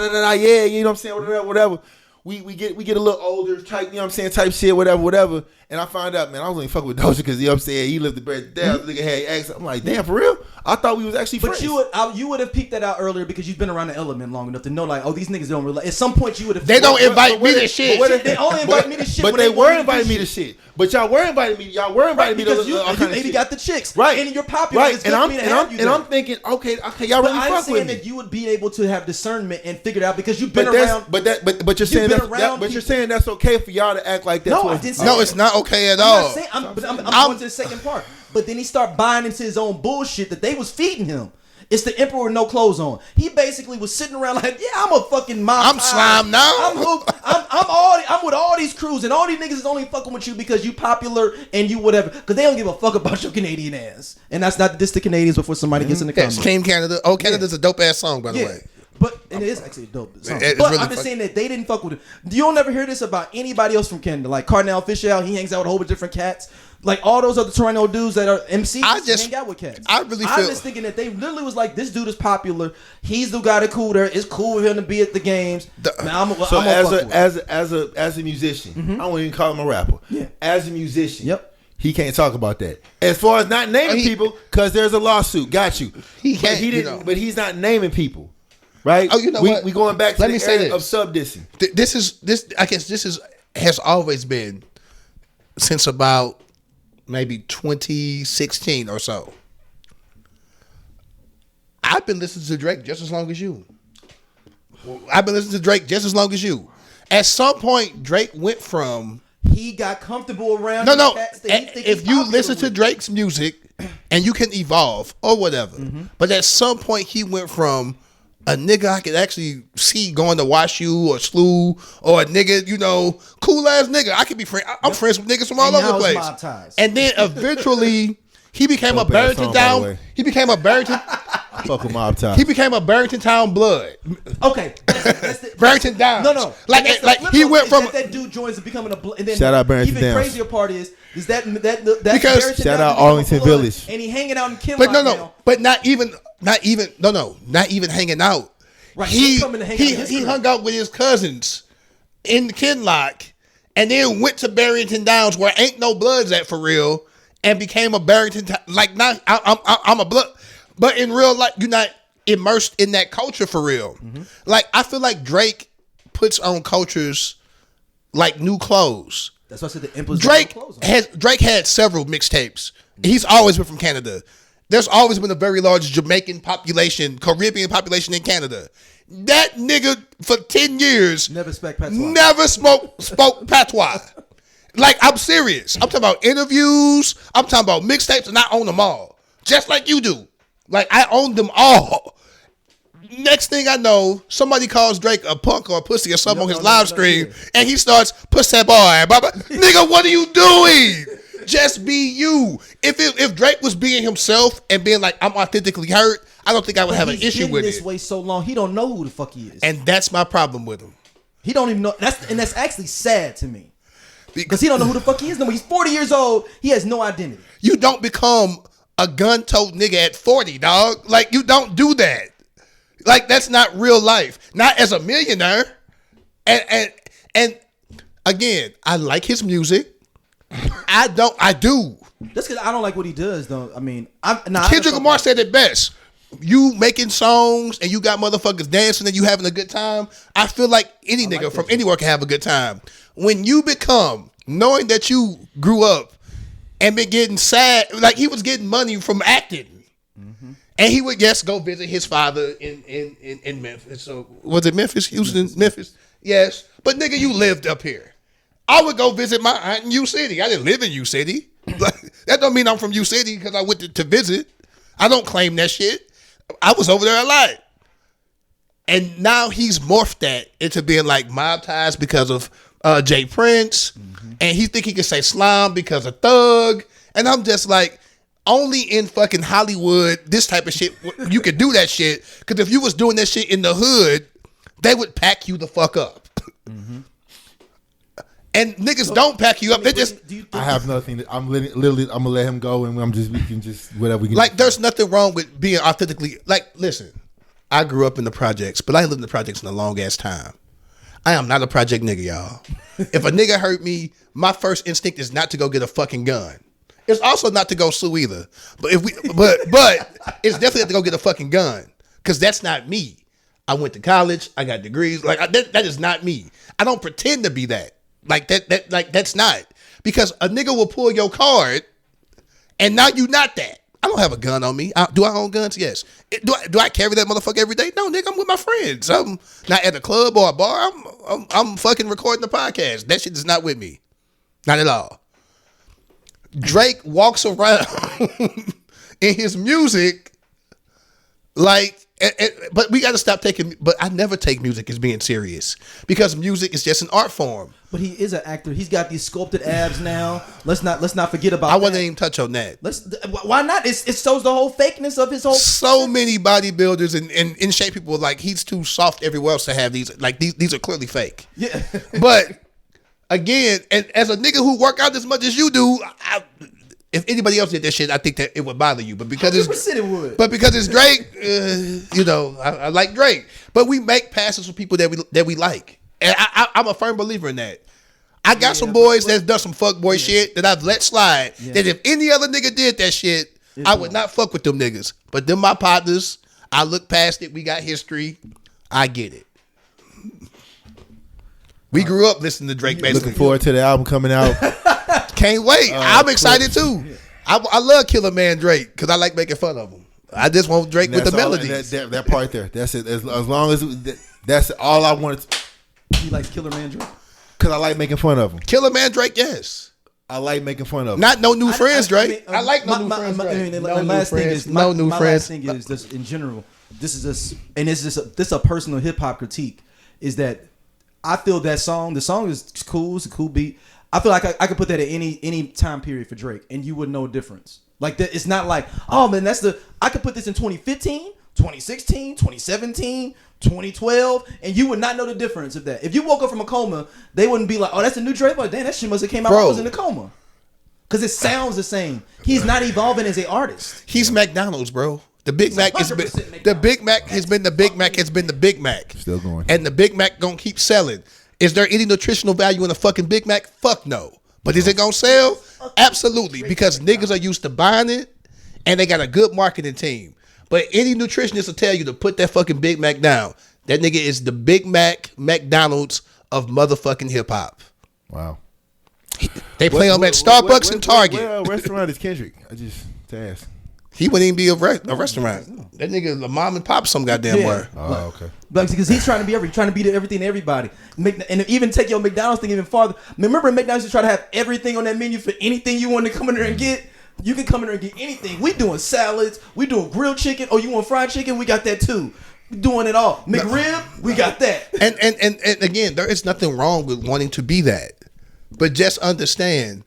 you know what I'm saying, whatever. We get a little older, type, you know what I'm saying, type shit, whatever. And I find out, man, I was only fucking with Doja because, you know what I'm saying, he lived the bread down. The nigga had accent. I'm like, damn, for real? I thought we was actually friends. But you would have peeped that out earlier because you've been around the element long enough to know, like, oh, these niggas don't really. At some point, you would have. They don't invite me to shit. They only invite me to shit. But they were inviting me to shit. But y'all were inviting me. Y'all were inviting me to because you maybe got the chicks, right? And you're popular. Right? And I'm thinking, okay, y'all really fuck with me. I'm saying that you would be able to have discernment and figure it out because you've been around. But you're saying you're saying that's okay for y'all to act like that. No, I didn't say no, it's not okay at all. I'm going to the second part. But then he started buying into his own bullshit that they was feeding him. It's the emperor with no clothes on. He basically was sitting around like, yeah, I'm a fucking mob. I'm slime now. I'm with all these crews, and all these niggas is only fucking with you because you popular and you whatever. Because they don't give a fuck about your Canadian ass. And that's not diss the Canadians before somebody gets in the comments. Team Canada. Oh, Canada's a dope ass song, by the way. But and it is actually a dope song. It's But really I'm just saying that they didn't fuck with it. You'll never hear this about anybody else from Canada. Like Cardinal Fisher, he hangs out with a whole bunch of different cats. Like all those other Toronto dudes that are MCs hang out with cats. I'm just thinking that they literally was like, this dude is popular. He's the guy that cool there. It's cool with him to be at the games. As a musician, I won't even call him a rapper. Yeah. As a musician, he can't talk about that. As far as not naming people, because there's a lawsuit. Got you. He can't. He didn't. But he's not naming people. Right? Oh, you know what? We going back to Let me say this. of sub-dissing. I guess this has always been since about maybe 2016 or so. I've been listening to Drake just as long as you. I've been listening to Drake just as long as you. At some point, Drake went from... He got comfortable around... No. If you listen to Drake's music and you can evolve or whatever, but at some point he went from... a nigga I could actually see going to Wash U or SLU, or a nigga, cool ass nigga. I could be friends. I'm friends with niggas from all over the place. And then eventually he became a Barrington Town. He became a Barrington. Fuck with Mob Ties. He became a Barrington Town blood. Okay, Barrington Downs. No. Like he went from that dude joins to becoming a blood. And then shout out Barrington even Downs. crazier part is that because Barrington shout Downs out Arlington Village. and he hanging out in Kinloch But now. but not even hanging out. Right, He hung hung out with his cousins in Kinloch, and then went to Barrington Downs where ain't no bloods at for real, and became a Barrington Town. Like now, I'm a blood, but in real life, you're not immersed in that culture for real. Like I feel like Drake puts on cultures like new clothes. That's why I said the Emperor's Drake had several mixtapes. He's always been from Canada. There's always been a very large Jamaican population, Caribbean population in Canada. That nigga for 10 years never spoke patois. Like, I'm serious. I'm talking about interviews. I'm talking about mixtapes, and I own them all. Just like you do. Like, I own them all. Next thing I know, somebody calls Drake a punk or a pussy or something on his live stream, and he starts, pussy boy. Nigga, what are you doing? Just be you. If Drake was being himself and being like, I'm authentically hurt, I don't think I would have an issue with it. He's been this way so long, he don't know who the fuck he is. And that's my problem with him. He don't even know. That's actually sad to me. Because he don't know who the fuck he is. No, he's 40 years old. He has no identity. You don't become a gun-tote nigga at 40, dog. Like, you don't do that. Like, that's not real life. Not as a millionaire. And again, I like his music. I do. That's because I don't like what he does, though. I mean, Kendrick Lamar said it best. You making songs and you got motherfuckers dancing and you having a good time. I feel like any nigga from anywhere can have a good time. When you become, knowing that you grew up and been getting sad, like he was getting money from acting. And he would, go visit his father in Memphis. So, was it Memphis, Houston, Memphis? Yes. But nigga, you lived up here. I would go visit my aunt in U-City. I didn't live in U-City. That don't mean I'm from U-City because I went to visit. I don't claim that shit. I was over there a lot. And now he's morphed that into being like mob ties because of Jay Prince. And he think he can say slime because of Thug. And I'm just like, only in fucking Hollywood, this type of shit, you could do that shit. Because if you was doing that shit in the hood, they would pack you the fuck up. And niggas don't pack you up. They just. I have nothing. I'm literally. I'm gonna let him go, and we can just whatever we can. Like, there's nothing wrong with being authentically. Like, listen, I grew up in the projects, but I lived in the projects in a long ass time. I am not a project nigga, y'all. If a nigga hurt me, my first instinct is not to go get a fucking gun. It's also not to go sue either. But it's definitely not to go get a fucking gun, because that's not me. I went to college. I got degrees. Like that is not me. I don't pretend to be that. Like that's not, because a nigga will pull your card, and now you not that. I don't have a gun on me. Do I own guns? Yes. Do I carry that motherfucker every day? No, nigga. I'm with my friends. I'm not at a club or a bar. I'm fucking recording the podcast. That shit is not with me. Not at all. Drake walks around in his music Like, but we got to stop taking. But I never take music as being serious because music is just an art form. But he is an actor. He's got these sculpted abs now. Let's not forget about. I that. wouldn't even touch on that. Why not? It shows the whole fakeness of his whole. So many bodybuilders and in shape people are like he's too soft everywhere else to have these. Like these are clearly fake. Yeah. But again, and as a nigga who work out as much as you do, if anybody else did that shit, I think that it would bother you. But because it would. But because it's Drake, I like Drake. But we make passes for people that we like, and I'm a firm believer in that. I got some boys that's done some fuckboy shit that I've let slide. Yeah. That if any other nigga did that shit, I would not fuck with them niggas. But them my partners, I look past it. We got history. I get it. We grew up listening to Drake. Basically, looking forward to the album coming out. Can't wait. I'm excited too. I love Killer Man Drake because I like making fun of him. I just want Drake with the melodies. That part there. That's it. As long as that's all I wanted. He likes Killer Man Drake because I like making fun of him. Killer Man Drake, yes. I like making fun of him. Not no new friends, Drake. I like no new friends. My last thing is just in general. This is just, and it's just this a personal hip hop critique. Is that I feel that song. The song is cool. It's a cool beat. I feel like I could put that at any time period for Drake, and you wouldn't know a difference. Like that, it's not like, oh man, I could put this in 2015, 2016, 2017, 2012, and you would not know the difference of that. If you woke up from a coma, they wouldn't be like, oh, that's a new Drake. Like, damn, that shit must have came out when I was in a coma. Because it sounds the same. He's not evolving as an artist. He's McDonald's, bro. The Big Mac has been the Big Mac has been the Big Mac has been the Big Mac. Still going. And the Big Mac gonna keep selling. Is there any nutritional value in a fucking Big Mac? Fuck no. But is it gonna sell? Absolutely. Because niggas are used to buying it and they got a good marketing team. But any nutritionist will tell you to put that fucking Big Mac down. That nigga is the Big Mac McDonald's of motherfucking hip hop. Wow. They play him at Starbucks and Target. What restaurant is Kendrick? I just to ask. He wouldn't even be a restaurant. That nigga a mom and pop some goddamn word. Oh, okay. Because he's trying to be trying to be everything to everybody. And even take your McDonald's thing even farther. Remember McDonald's used to try to have everything on that menu for anything you want to come in there and get? You can come in there and get anything. We doing salads. We doing grilled chicken. Oh, you want fried chicken? We got that too. We doing it all. McRib, we got that. And again, there is nothing wrong with wanting to be that. But just understand,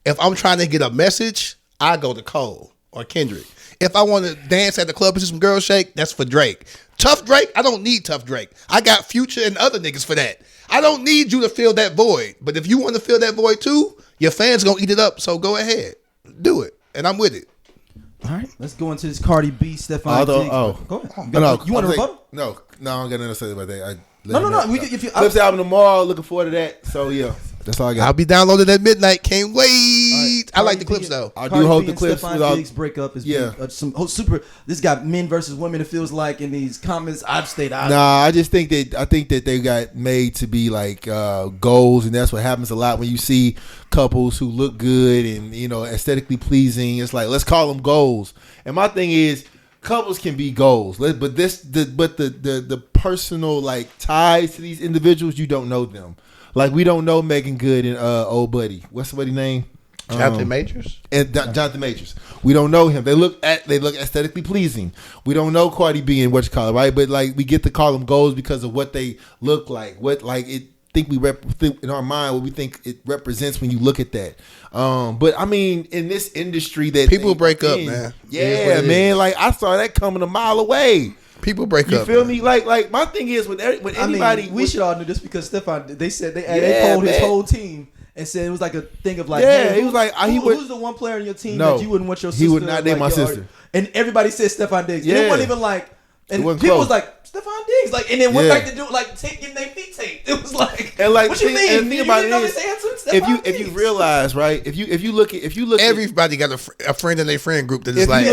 if I'm trying to get a message, I go to Cole or Kendrick. If I want to dance at the club and see some girls shake, that's for Drake. Tough Drake, I don't need Tough Drake. I got Future and other niggas for that. I don't need you to fill that void. But if you want to fill that void too, your fans gonna eat it up. So go ahead, do it, and I'm with it. All right, let's go into this Cardi B, Steffon. Go ahead. You want to rebuttal? No, I don't got nothing to say about that. No. Clips album tomorrow. Looking forward to that. So yeah. That's all I got. I'll be downloaded at midnight. Can't wait. I like the clips though. I do hope the clips. Steffon Diggs breakup is some super. This got men versus women. It feels like in these comments. I've stayed out. Nah, I think that they got made to be like goals, and that's what happens a lot when you see couples who look good and aesthetically pleasing. It's like let's call them goals. And my thing is, couples can be goals, but the personal like ties to these individuals, you don't know them. Like we don't know Megan Good and old buddy. What's the buddy name? Jonathan Majors. And Jonathan Majors. We don't know him. They look aesthetically pleasing. We don't know Cardi B and what you call it, right? But like we get to call them goals because of what they look like. What like it think in our mind what we think it represents when you look at that. But I mean, in this industry that people break up, man. Yeah, man. Like I saw that coming a mile away. People break up. You feel me? Like my thing is when anybody. We should all know this because Steffon. They said they polled his whole team and said it was like a thing of like, hey, he was like, who's the one player on your team that you wouldn't want your sister? He would not name my sister. And everybody said Steffon Diggs. Yeah. And it wasn't even like, and people was like Steffon Diggs, like, and then went back to do like getting their feet taped. It was like, and like, what you mean? And think about it is, if you realize, right? If you look at everybody got a friend in their friend group that is like,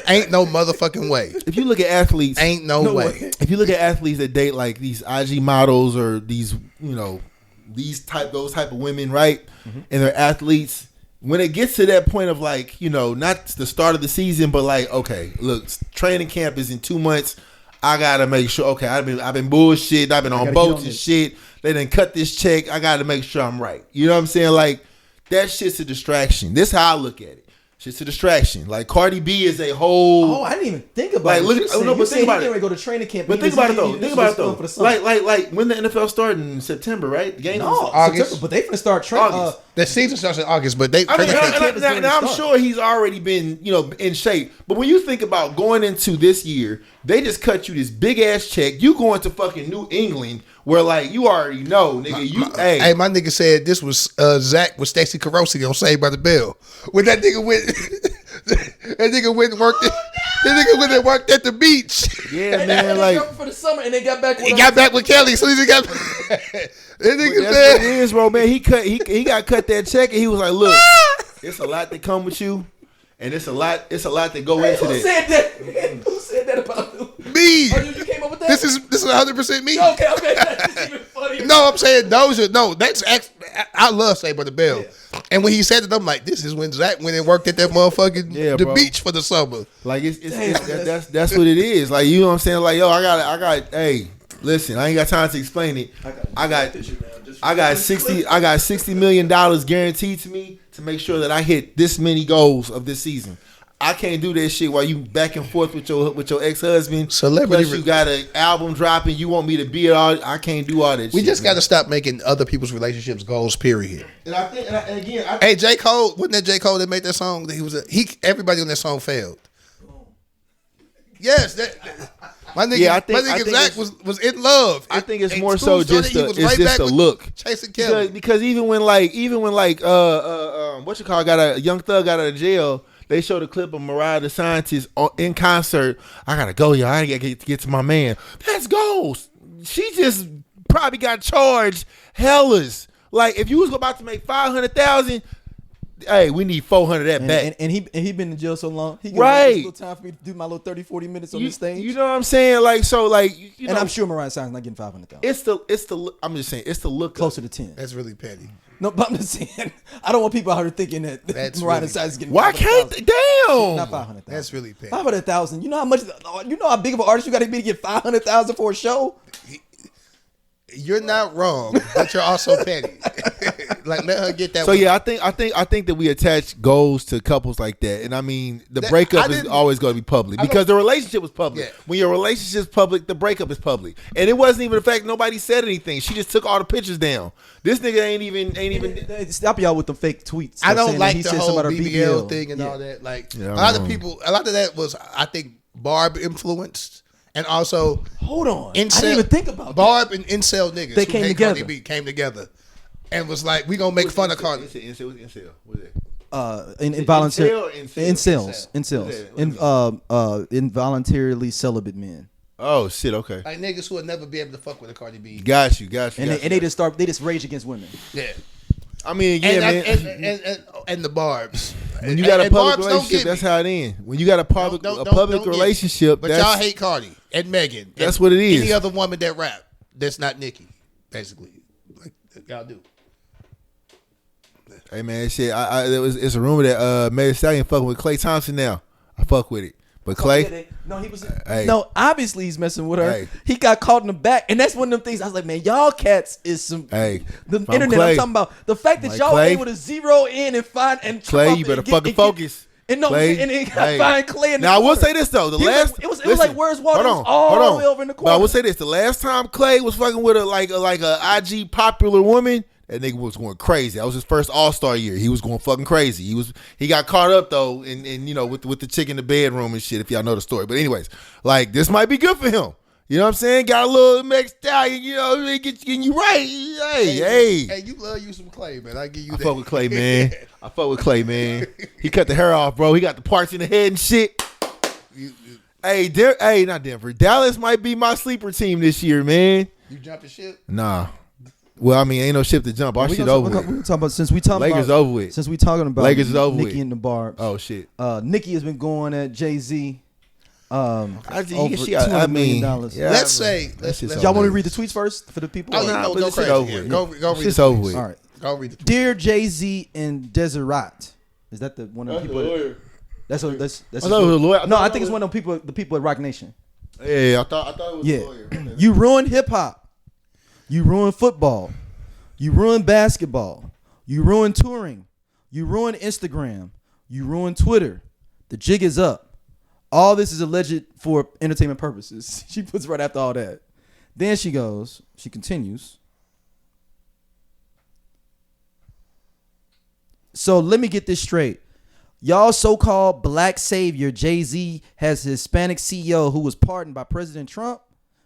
ain't no motherfucking way. If you look at athletes, ain't no way. If you look at athletes that date like these IG models or these those type of women, right? Mm-hmm. And they're athletes. When it gets to that point of like, not the start of the season, but like, okay, look, training camp is in 2 months. I gotta make sure. Okay, I've been bullshitting. I've been on boats and shit. They didn't cut this check. I gotta make sure I'm right. You know what I'm saying? Like that shit's a distraction. This is how I look at it. Shit's a distraction. Like Cardi B is a whole. Oh, I didn't even think about Like, it. look, You oh, said- no, you but said think he about it. didn't go to training camp. But think about it though. Like when the NFL started in September, right? The game No, was August. September, but they finna start training. August. The season starts in August, but they. I mean, camp is going to now I'm start. sure he's already been, in shape. But when you think about going into this year, they just cut you this big ass check. You going to fucking New England, where like you already know, nigga. Hey, my nigga said this was Zach with Stacey Carosi on Saved by the Bell. When that nigga went, that nigga went and worked. That nigga went and worked at the beach. Yeah, man. Like for the summer, and they got back. He got back with Kelly, so he got. That nigga that's said, what it is, bro, man. He got cut that check, and he was like, "Look, it's a lot that come with you, and it's a lot that go into Who this." said that? Who said that about you? me. Oh, you came up with that? This is 100% me. Okay. That's even funnier. No, I'm saying that's I love Saved by the Bell. And when he said it, I'm like, this is when Zach went and worked at that motherfucking the bro. beach for the summer. Like that's what it is. Like, you know what I'm saying? Like, yo, I got. Hey, listen, I ain't got time to explain it. I got $60 million guaranteed to me to make sure that I hit this many goals of this season. I can't do that shit while you back and forth with your ex-husband. Celebrity. Plus you got an album dropping. You want me to be at all? I can't do all that shit. We just got to stop making other people's relationships goals, period. And I think, and again, Hey, J. Cole, wasn't that J. Cole that made that song? Everybody on that song failed. Yes, my nigga, Yeah, I think Zach was in love. I think it's And more school so just started, he a, was it's right just back a with look. Chasing Kelly. Because even when what you call got a Young Thug got out of jail, they showed a clip of Mariah the Scientist in concert. I gotta go, y'all. I gotta get to my man. That's goals. She just probably got charged hellas. Like if you was about to make 500,000. Hey, we need 400 that back. And he been in jail so long. He Right. little time for me to do my little 30, 40 minutes on the stage. You know what I'm saying? Like so, like you know, and I'm sure Mariah Simon's not getting 500,000. it's the. I'm just saying it's the look Closer to 10. That's really petty. No, but I'm just saying I don't want people out here thinking that That's Mariah really- Simon's getting. Why 500,000. can't damn? Not 500,000. That's really petty. 500,000. You know how much? You know how big of an artist you got to be to get 500,000 for a show? You're not wrong, but you're also petty. Like let her get that. So yeah, I think that we attach goals to couples like that, and I mean the breakup is always going to be public because the relationship was public. Yeah. When your relationship's public, the breakup is public, and it wasn't even the fact nobody said anything. She just took all the pictures down. This nigga ain't even. Stop y'all with the fake tweets. I don't saying like that he the said whole something about her BBL thing and all that. Like Yeah, a lot of that was I think Barb influenced. And also, hold on, I didn't even think about Barb that. and incel niggas. They who came hate together. Cardi B came together, and was like, "We gonna make fun of Cardi." Incel. What is it? Involuntary incels. involuntarily celibate men. Oh shit. Okay. Like niggas who will never be able to fuck with a Cardi B. Got you. And they just rage against women. Yeah. I mean, again, man. And the Barbs. When you got a public Barbs don't relationship, get that's me. how it ends. When you got a public Don't get me. relationship, But that's, y'all hate Cardi and Megan. That's and what it is. Any other woman that rap that's not Nicki, basically. Like y'all do. Hey man, shit. It's a rumor that Megan Thee Stallion fucking with Klay Thompson now. I fuck with it, but Klay. No, obviously he's messing with her. Hey. He got caught in the back, and that's one of them things. I was like, man, y'all cats is some. Hey, the if I'm internet. Klay, I'm talking about the fact that like y'all Klay, able to zero in and find and Klay, you better fucking focus. And no, Klay, and then hey. find Klay in the Now I will corner. say this though, He was like- it was like Where's Waldo? Hold on, All hold the on. way over in the But I corner. will say this: the last time Klay was fucking with a IG popular woman, that nigga was going crazy. That was his first All-Star year. He was going fucking crazy. He got caught up though, in you know with the chick in the bedroom and shit. If y'all know the story, but anyways, like this might be good for him. You know what I'm saying? Got a little Meg Stallion, you know, getting you right. Hey, you love you some Klay, man. I give you I that. fuck with Klay, man. I fuck with Klay, man. He cut the hair off, bro. He got the parts in the head and shit. Hey, not Denver. Dallas might be my sleeper team this year, man. You jumping ship? Nah. Well, I mean, ain't no ship to jump. Our shit over with. We're talking about since we talking Lakers about over with. Since we talking about Lakers is over Nicki with. and the Barbs. Oh shit. Nicki has been going at Jay-Z. Over $200 million. Let's say Y'all want to read the tweets first for the people? Oh, Nah, no, but go this shit crazy. over Here. with. Go read Shit's the over tweets. with. All right. Go read the tweets. Dear Jay-Z and Deseret. Is that the one of the people? That's I thought it was a lawyer. No, I think it's one of the people at Rock Nation. Yeah, I thought it was a lawyer. You ruined hip hop. You ruined football. You ruined basketball. You ruined touring. You ruined Instagram. You ruined Twitter. The jig is up. All this is alleged for entertainment purposes. She puts right after all that. Then she continues. So let me get this straight. Y'all so-called black savior Jay-Z has a Hispanic CEO who was pardoned by President Trump?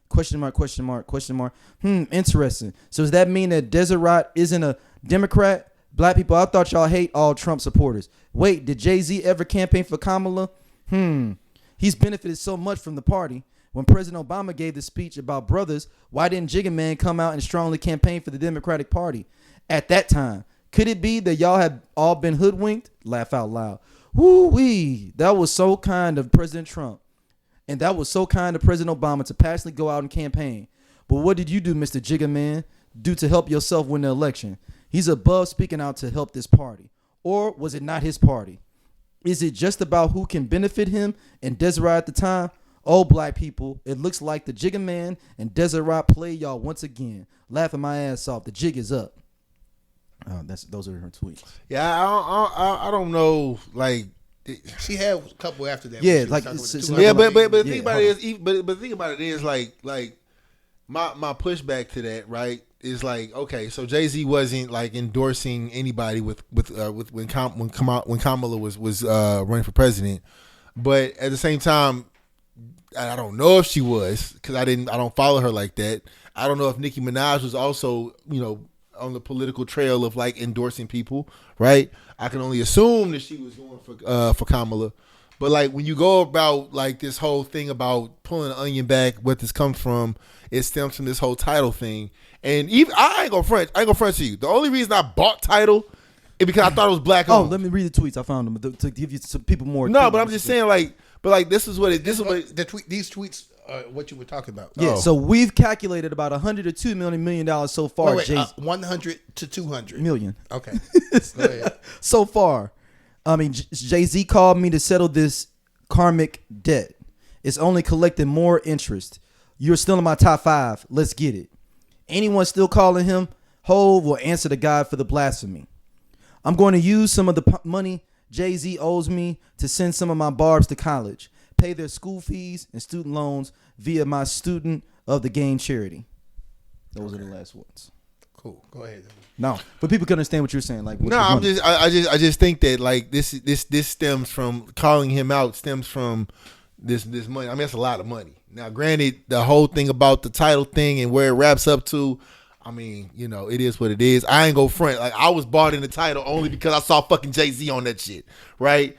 Question mark, question mark, question mark. Interesting. So does that mean that Deseret isn't a Democrat? Black people, I thought y'all hate all Trump supporters. Wait, did Jay-Z ever campaign for Kamala? He's benefited so much from the party. When President Obama gave the speech about brothers, why didn't Jigga Man come out and strongly campaign for the Democratic Party at that time? Could it be that y'all have all been hoodwinked? Laugh out loud. Woo-wee. That was so kind of President Trump. And that was so kind of President Obama to passionately go out and campaign. But what did you do, Mr. Jigga Man, do to help yourself win the election? He's above speaking out to help this party. Or was it not his party? Is it just about who can benefit him and Deseret at the time? Oh, black people, it looks like the Jigga Man and Deseret play y'all once again. Laughing my ass off. The jig is up. Those are her tweets. Yeah, I don't know. Like, she had a couple after that. Yeah, like but the thing about it is, but the thing about it is like my pushback to that, right, is like, okay, so Jay-Z wasn't like endorsing anybody with when Kamala was running for president, but at the same time, I don't know if she was, because I don't follow her like that. I don't know if Nicki Minaj was also, on the political trail of like endorsing people, right? I can only assume that she was going for Kamala. But like when you go about like this whole thing about pulling the onion back, what this comes from, it stems from this whole title thing. And even I ain't gonna front to you. The only reason I bought Title is because I thought it was black owned. Let me read the tweets. I found them to give you some people more. No, but I'm just saying these tweets are what you were talking about. Yeah, so we've calculated about $100 to $2 million so far. 100 to 200 million. Okay, go ahead. So far, I mean, Jay-Z called me to settle this karmic debt. It's only collecting more interest. You're still in my top 5. Let's get it. Anyone still calling him Hov will answer to God for the blasphemy. I'm going to use some of the money Jay-Z owes me to send some of my barbs to college, pay their school fees and student loans via my Student of the Game charity. Those are the last ones. Cool. Go ahead. No, but people can understand what you're saying. Like, no, I just think that like this stems from calling him out, stems from this money. I mean, that's a lot of money. Now, granted, the whole thing about the title thing and where it wraps up to, I mean, it is what it is. I ain't go front. Like, I was bought in the title only because I saw fucking Jay-Z on that shit, right?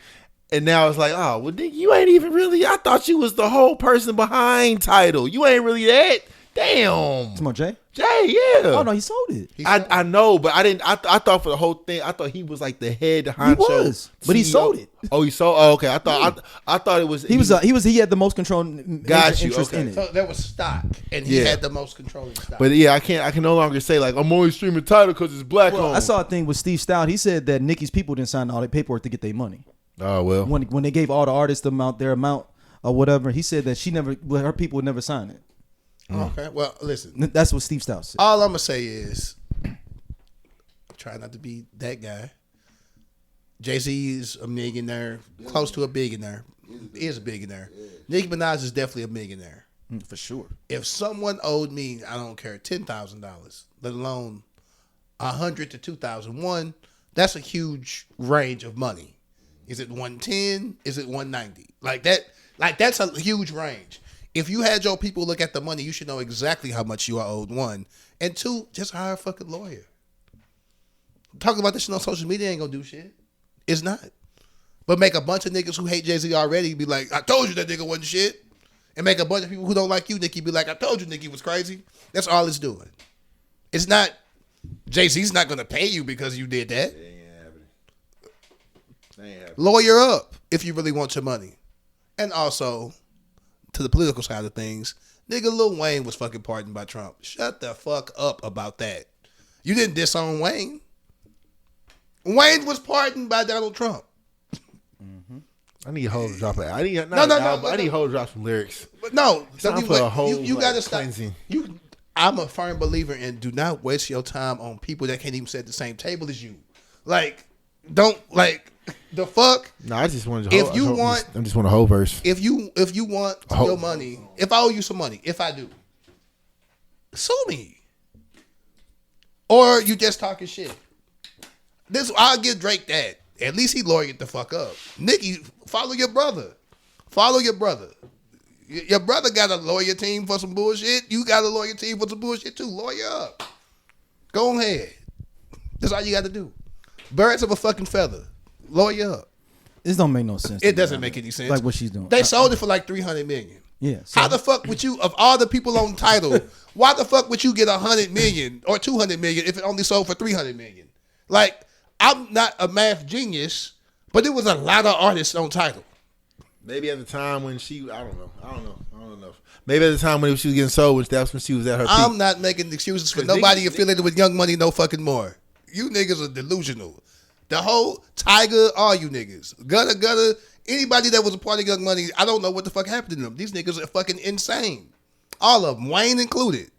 And now it's like, oh, well, you ain't even really. I thought you was the whole person behind Title. You ain't really that. Damn. Come on, Jay. Jay, yeah. Oh no, he sold it. I know, but I didn't. I thought for the whole thing, I thought he was like the head honcho. He was, but he sold it. Oh, he sold. Oh, okay. I thought it was. He had the most control. Got you. Interest Okay. in it. So there was stock, and he had the most controlling stock. But yeah, I can no longer say like I'm only streaming Title because it's black owned. I saw a thing with Steve Stout. He said that Nicki's people didn't sign all the paperwork to get their money. Oh well. When they gave all the artists their amount or whatever, he said that her people would never sign it. Okay, well, listen. That's what Steve Stout said. All I'm gonna say is, try not to be that guy. Jay-Z is a millionaire, close to a billionaire. He is a billionaire. Nicki Minaj is definitely a millionaire. For sure. If someone owed me, I don't care, $10,000, let alone $100 to $2,000, that's a huge range of money. Is it 110? Is it 190? Like that's a huge range. If you had your people look at the money, you should know exactly how much you are owed, 1. And 2, just hire a fucking lawyer. Talking about this shit on social media ain't gonna do shit. It's not. But make a bunch of niggas who hate Jay-Z already be like, I told you that nigga wasn't shit. And make a bunch of people who don't like you, Nicki, be like, I told you Nicki was crazy. That's all it's doing. It's not, Jay-Z's not gonna pay you because you did that. Lawyer up if you really want your money. And also, to the political side of things, nigga, Lil Wayne was fucking pardoned by Trump. Shut the fuck up about that. You didn't disown Wayne. Wayne was pardoned by Donald Trump. I need Ho to drop it. I need Ho to drop some lyrics. But no, you gotta stop. I'm a firm believer in do not waste your time on people that can't even sit at the same table as you. Like, don't like The fuck? No, I just wanted. If you want, I just want a whole verse. If you want your money, if I owe you some money, if I do, sue me. Or you just talking shit. I'll give Drake that. At least he lawyered the fuck up. Nicki, follow your brother. Follow your brother. Your brother got a lawyer team for some bullshit. You got a lawyer team for some bullshit too. Lawyer up. Go ahead. That's all you got to do. Birds of a fucking feather. Lawyer up. This don't make no sense. It doesn't make any sense. Like what she's doing. They sold it for like $300 million. Yeah. So How the fuck would you, of all the people on Tidal, why the fuck would you get $100 million or $200 million if it only sold for $300 million? Like, I'm not a math genius, but there was a lot of artists on Tidal. Maybe at the time when I don't know. Maybe at the time when she was getting sold, that's when she was at her peak. I'm not making excuses for nobody affiliated with Young Money no fucking more. You niggas are delusional. The whole Tiger, all you niggas. Gutter, anybody that was a part of Young Money, I don't know what the fuck happened to them. These niggas are fucking insane. All of them, Wayne included.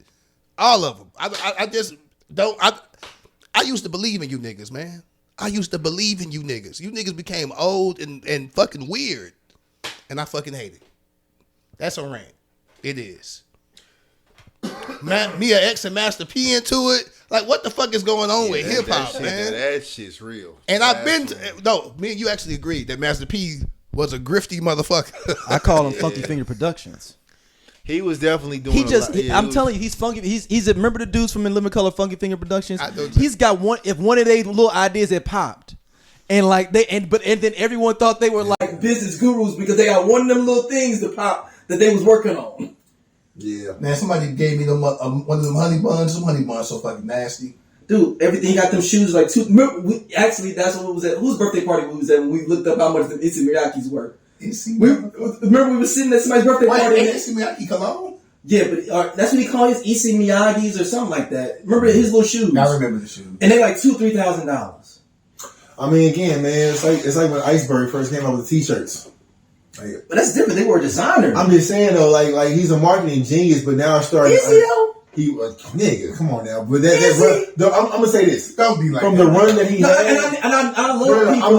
All of them. I just don't. I used to believe in you niggas, man. I used to believe in you niggas. You niggas became old and fucking weird. And I fucking hate it. That's a rant. It is. Mia X and Master P into it. Like, what the fuck is going on with hip hop, man? That shit's real. And I've been me and you actually agreed that Master P was a grifty motherfucker. I call him Funky Finger Productions. He was definitely doing. I'm telling you, he's funky. He's remember the dudes from In Living Color, Funky Finger Productions. He's got one of their little ideas that popped, and like then everyone thought they were like business gurus because they got one of them little things to pop that they was working on. Yeah, man. Somebody gave me them one of them honey buns. Some honey buns so fucking nasty. Dude, everything, he got them shoes like two. Remember, that's what it was at. Whose birthday party we was at when we looked up how much the Issey Miyake's were? Remember we were sitting at somebody's birthday party. Issey Miyake cologne? Yeah, but that's what he called his Issey Miyake's or something like that. Remember his little shoes? I remember the shoes. And they like $2,000-$3,000. I mean, again, man, it's like when Iceberg first came out with the t-shirts. But that's different. They were a designer. I'm just saying though, like he's a marketing genius, but now starting. Is he though? He nigga, come on now. But that run, I'm gonna say this. Don't be like from that. the run that he had. And I love people.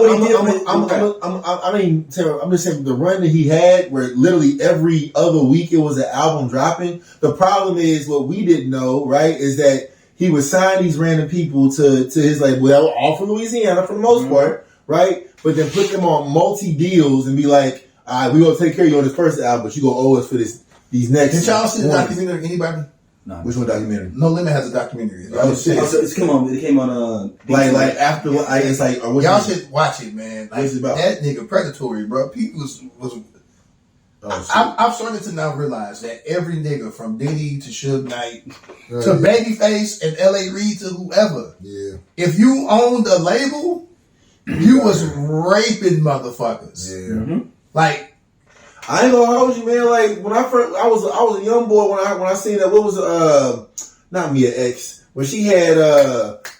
I'm just saying the run that he had, where literally every other week it was an album dropping. The problem is what we didn't know, right? Is that he would sign these random people to his label, that were all from Louisiana for the most part, right? But then put them on multi deals and be like, all right, we gonna take care of you on this first album, but you gonna owe us for these next. Did y'all see the documentary? Anybody? No. Which one documentary? No Limit has a documentary. Oh shit! It's come on. It came on. Like after it's like y'all should watch it, man. Like, what's it about? That nigga predatory, bro. People was. I've started to now realize that every nigga from Diddy to Suge Knight to Babyface and L.A. Reid to whoever, if you owned a label, you was raping motherfuckers. Yeah. Mm-hmm. Like, I ain't gonna hold you, man. Like when I was a young boy when I seen that. What was not Mia X, when she had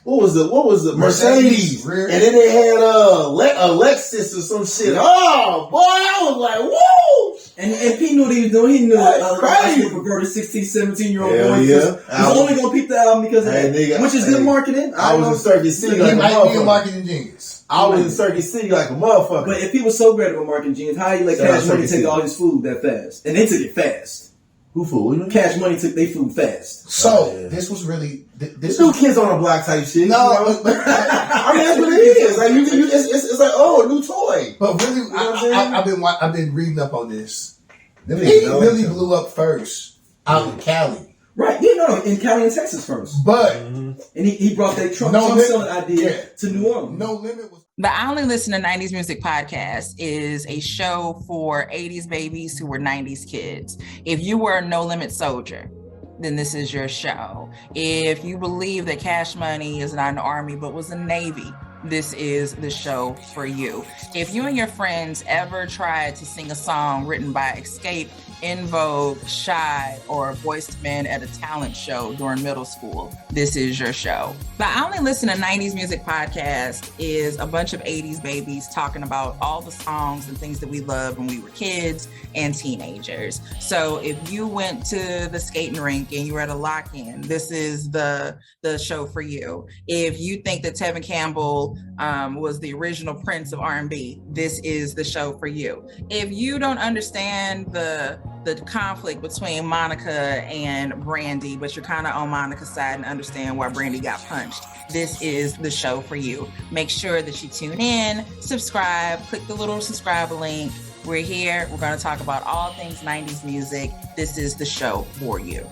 what was the Mercedes, and then they had a Lexus or some shit. Oh boy, I was like, woo! And P knew what he was doing. He knew crazy. Perverted 16, 17-year-old boy. Yeah. He's only gonna peep the album because of that, which is good marketing. I was in Circuit City. He might be a marketing genius. I was in Circuit City like a motherfucker. But if he was so great of a marketing genius, how you let Cash Money take all his food that fast? And they took it fast. Who food? Cash Money took their food fast. So this was really this new Kids on the Block type shit. No, I mean that's what it is. Like it's like a new toy. But really, you know I've been reading up on this. He really blew up first out in Cali. Right, yeah, in Cali and Texas first. But and he brought that Trump selling idea to New Orleans. No Limit was. The I Only Listen to 90s Music podcast is a show for 80s babies who were 90s kids. If you were a No Limit soldier, then this is your show. If you believe that Cash Money is not an army but was a Navy, this is the show for you. If you and your friends ever tried to sing a song written by Escape In Vogue, Shy, or Voiced Men at a talent show during middle school, this is your show. The I Only Listen to 90s Music podcast is a bunch of 80s babies talking about all the songs and things that we loved when we were kids and teenagers. So if you went to the skating rink and you were at a lock-in, this is the show for you. If you think that Tevin Campbell was the original Prince of R&B, this is the show for you. If you don't understand the conflict between Monica and Brandy, but you're kind of on Monica's side and understand why Brandy got punched, this is the show for you. Make sure that you tune in, subscribe, click the little subscribe link. We're here. We're going to talk about all things 90s music. This is the show for you.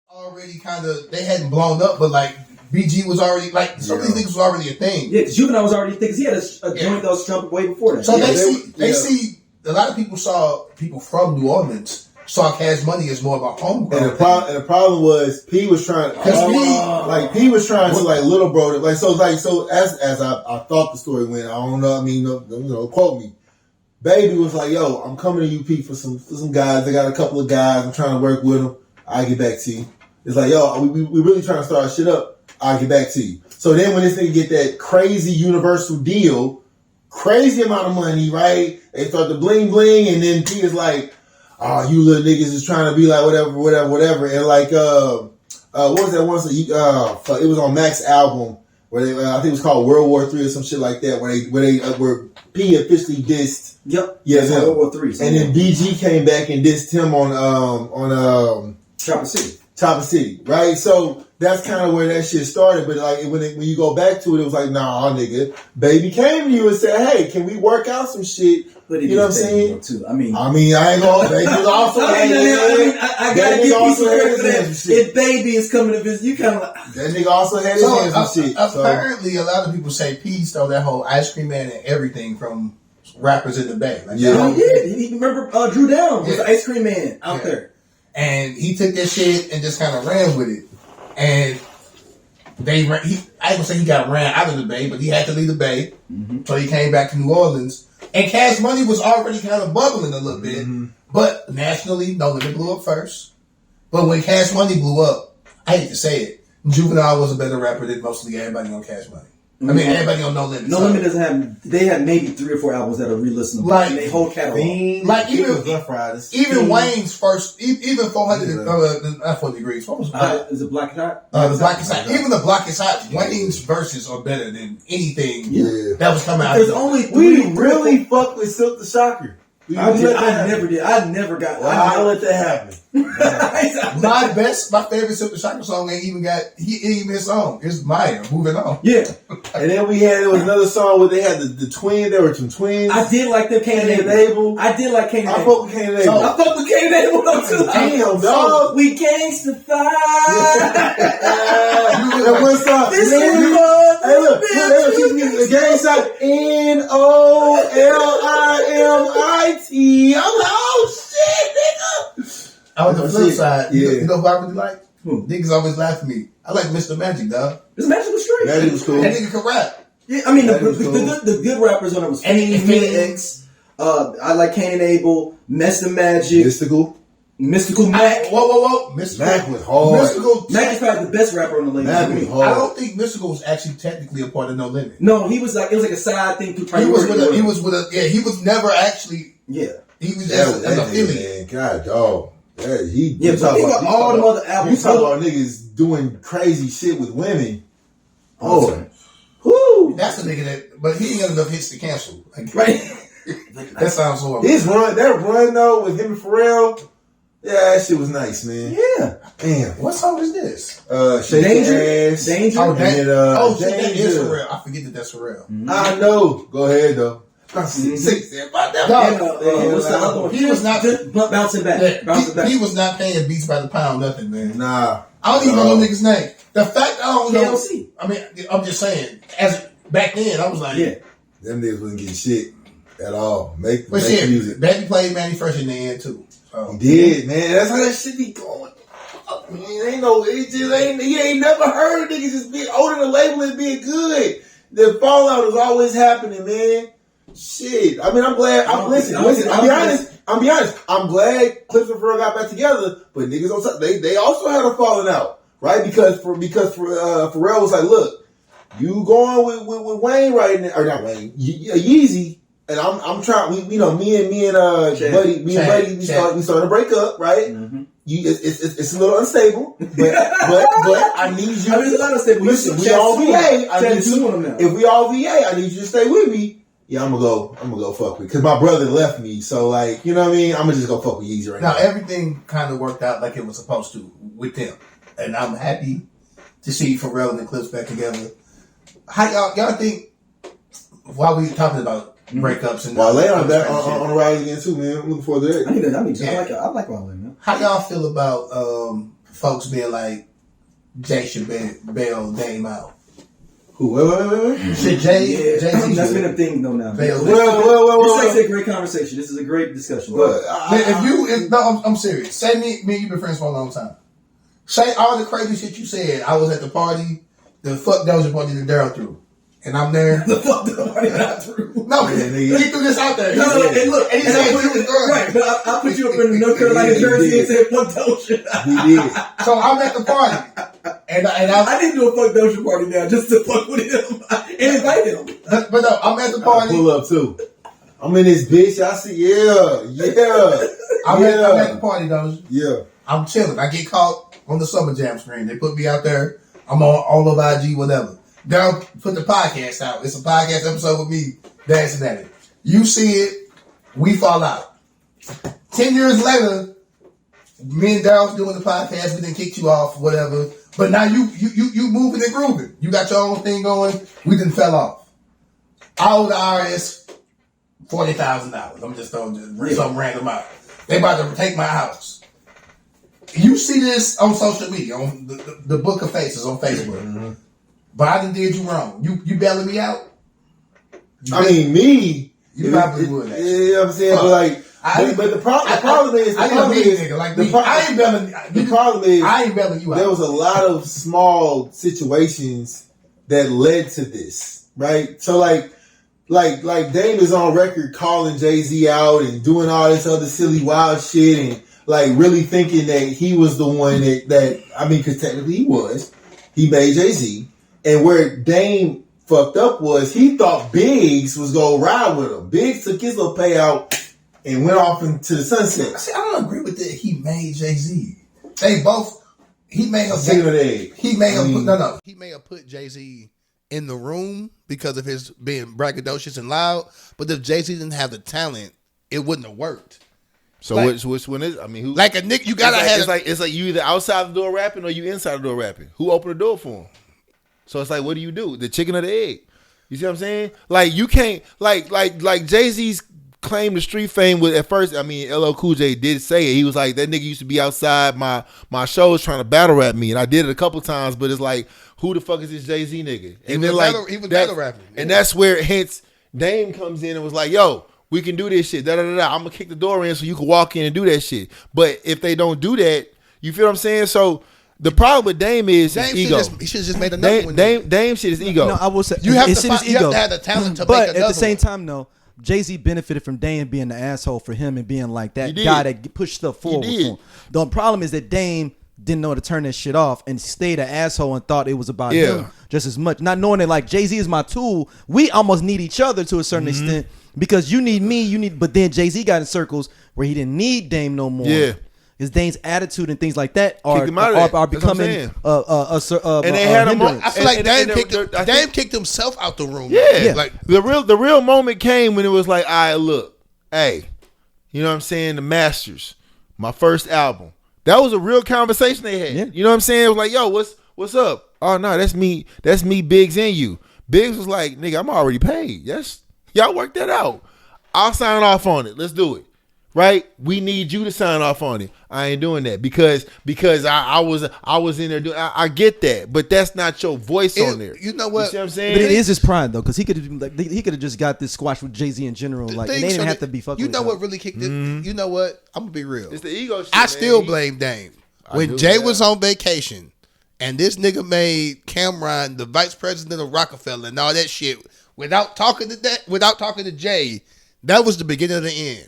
Already kind of, they hadn't blown up, but like BG was already, like, some of these niggas was already a thing. Yeah, because Juvenile was already a thing, because he had a joint that was jumping way before that. So they see, a lot of people saw, people from New Orleans saw Cash Money as more of a homegrown. And the problem was P was trying to like little bro, like as I thought the story went. I don't know. I mean, no, quote me. Baby was like, "Yo, I'm coming to you, P, for some guys. I got a couple of guys. I'm trying to work with them. I'll get back to you." It's like, "Yo, we really trying to start shit up. I'll get back to you." So then when this nigga get that crazy Universal deal, crazy amount of money, right? They start to bling bling, and then P is like, "Oh, you little niggas is trying to be like whatever." And like, what was that one? It was on Mac's album where they, I think it was called World War III or some shit like that, where P officially dissed. Yep. Yeah, World War III. And then BG came back and dissed him on Chopper City, right? So that's kind of where that shit started. But like when you go back to it, it was like, nah, nigga, Baby came to you and said, "Hey, can we work out some shit?" But you know what I'm saying? Too. I mean, I ain't gonna. Baby was also. I gotta give you some credit for that. If Baby is coming to visit, you kind of like that nigga also had his hands and shit. Apparently, a lot of people say P stole that whole Ice Cream Man and everything from rappers in the Bay. Like, he remember Drew Down was the Ice Cream Man out there, and he took that shit and just kind of ran with it. And I ain't gonna say he got ran out of the Bay, but he had to leave the Bay, so he came back to New Orleans. And Cash Money was already kind of bubbling a little bit, but nationally, No Limit blew up first. But when Cash Money blew up, I hate to say it, Juvenile was a better rapper than mostly everybody on Cash Money. I mean, everybody on No Limit. No Limit doesn't have. They have maybe 3 or 4 albums that are re-listenable. Like they whole catalog. Like even Wayne's first, even 400, not 4 degrees. What was is it Black Hot? The Black is Hot. Even the Black is Hot. Wayne's verses are better than anything that was coming out. There's only we really fucked with Silk the Shocker. I never did. I never got. I let that happen. My favorite Silk the Shocker song ain't even his song. It's Maya. Moving on. Yeah. And then there was another song where they had the twin. There were some twins. I did like them Cain and Abel. I did like Cain and Abel. I fuck with Cain and Abel. I fuck with Cain and Abel too. Damn, dog. We gangsta-fied. That one song. This is hey, look. The gang song. NOLIMIT. I'm like, oh shit, nigga. On the flip side, you know who I really like? Niggas always laugh at me. I like Mr. Magic, dog. Mr. Magic was straight. Magic was cool. That nigga can rap. Yeah, I mean, the good rappers on it was Phoenix. I like Cain and Abel, Mr. Magic. Mystical Mac. Whoa. Mac was hard. Mac is probably the best rapper on the label. Mac was hard. I don't think Mystical was actually technically a part of No Limit. No, he was like, it was like a side thing. He was never actually. Yeah. He was just an affiliate. God, dog. He all the other albums. You talk about niggas doing crazy shit with women. Oh. Whoo. That's a nigga but he ain't got enough hits to cancel. Like, right. That sounds horrible. That run though with him and Pharrell. Yeah, that shit was nice, man. Yeah. Damn. What song is this? Danger. Danger. That is Pharrell. I forget that's Pharrell. Mm-hmm. I know. Go ahead though. What's the other one? He was not bouncing back. He was not paying beats by the pound, nothing, man. Nah. I don't even know nigga's name. The fact I don't know. KLC. I mean, I'm just saying. As back then, I was like, them niggas wasn't getting shit at all. Make music. Baby played Manny Fresh in the end too. So. He did, man. That's how that shit be going. He ain't never heard niggas just being older than the label and being good. The fallout is always happening, man. Shit. I mean, I'm glad. Listen, I'll be honest. I'm be honest. I'm glad Clips and Pharrell got back together, but niggas on top, they also had a falling out, right? Because Pharrell was like, look, you going with Wayne right now, or not Wayne, Yeezy, and I'm trying. Me and Buddy, we starting to break up, right? Mm-hmm. It's a little unstable, but I need you. I mean, it's a lot unstable. Listen, we all VA. If we all VA, I need you to stay with me. Yeah, I'm gonna go fuck with, because my brother left me. So like, you know what I mean? I'm gonna just go fuck with Yeezy right now. Now everything kind of worked out like it was supposed to with them, and I'm happy to see Pharrell and the Clips back together. How y'all think? While we talking about breakups and Wale on back on the rise again too, man. I'm looking forward to that. I like Wale, man. How y'all feel about folks being like Jay should bail Dame out? Who? Wait. Should Jay? That's been a thing though now. Well. This is a great conversation. This is a great discussion. I'm serious. Say me and you been friends for a long time. Say all the crazy shit you said. I was at the party, the fuck Doja party that Daryl threw. And I'm there. The fuck the party not through. No, he threw this out there. No, and look, and he said right, but I put you up in the North Carolina jersey and said fuck Doja. He did. So I'm at the party, and I didn't do a fuck Doja party now just to fuck with him and invite him. But no, I'm at the party. I pull up too. I'm in this bitch. I see. Yeah. I'm at the party, Doja. Yeah. I'm chilling. I get caught on the Summer Jam screen. They put me out there. I'm on all over IG, whatever. Daryl put the podcast out. It's a podcast episode with me dancing at it. You see it, we fall out. 10 years later, me and Daryl's doing the podcast. We done kicked you off, whatever. But now you moving and grooving. You got your own thing going. We done fell off. I owe the IRS $40,000. I'm just throwing something random out. They about to take my house. You see this on social media, on the Book of Faces on Facebook. Mm-hmm. But I done did you wrong. You bailing me out? Me? You probably would. Yeah, you know what I'm saying? But the problem is, I ain't bailing you out. There was a lot of small situations that led to this, right? So like Dame is on record calling Jay-Z out and doing all this other silly wild shit and like really thinking that he was the one because technically he was. He made Jay-Z. And where Dame fucked up was he thought Biggs was going to ride with him. Biggs took his little payout and went off into the sunset. See, I don't agree with that. He made Jay-Z. They both, he may have put Jay-Z in the room because of his being braggadocious and loud. But if Jay-Z didn't have the talent, it wouldn't have worked. So which one is? I mean, who? Like a Nick, you gotta have. It's like you either outside the door rapping or you inside the door rapping. Who opened the door for him? So it's like, what do? The chicken or the egg? You see what I'm saying? Like you can't like Jay-Z's claim to street fame was at first. I mean, LL Cool J did say it. He was like, that nigga used to be outside my shows trying to battle rap me, and I did it a couple times. But it's like, who the fuck is this Jay-Z nigga? And he was battle rapping, and that's where hence Dame comes in and was like, yo, we can do this shit. I'm gonna kick the door in so you can walk in and do that shit. But if they don't do that, you feel what I'm saying? So. The problem with Dame is ego. He should have just made another one. Dame shit is ego. No, I will say you have to have the talent to make another one. But at the same time, though, Jay-Z benefited from Dame being the asshole for him and being like that guy that pushed stuff forward for him. The problem is that Dame didn't know how to turn that shit off and stayed an asshole and thought it was about him just as much. Not knowing that like Jay-Z is my tool. We almost need each other to a certain extent because you need me, but then Jay-Z got in circles where he didn't need Dame no more. Yeah. His Dame's attitude and things like that are becoming and they had him. I feel like Dame kicked himself out the room. Yeah. Like the real moment came when it was like, all right, look, hey, you know what I'm saying? The Masters, my first album. That was a real conversation they had. Yeah. You know what I'm saying? It was like, yo, what's up? Oh no, that's me, Biggs and you. Biggs was like, nigga, I'm already paid. Yes, y'all work that out. I'll sign off on it. Let's do it. Right? We need you to sign off on it. I ain't doing that because I was in there doing. I get that, but that's not your voice on there. You know what? You see what I'm saying? But it is his pride though, because he could have just got this squash with Jay-Z in general. Like they didn't have to be fucking. You know what really kicked it? You know what? I'm gonna be real. It's the ego shit. I still blame Dame. When Jay was on vacation, and this nigga made Cameron the vice president of Rockefeller and all that shit without talking to Jay, that was the beginning of the end.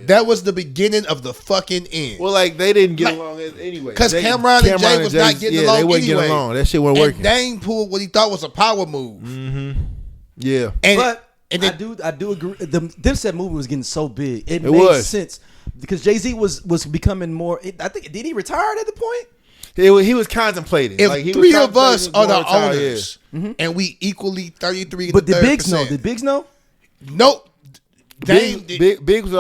That was the beginning of the fucking end. Well, like they didn't get along anyway. Because Cameron and Jay was not getting along they wasn't anyway. getting along. That shit wasn't and working. Dame pulled what he thought was a power move. Mm-hmm. Yeah, I do agree. The Dipset movie was getting so big. It made was. sense because Jay-Z was becoming more. I think did he retire at the point? He was contemplating. If like, he three was of us are the retire, owners, and we equally 33. But the Bigs know. percent. Did Bigs know? Nope. Biggs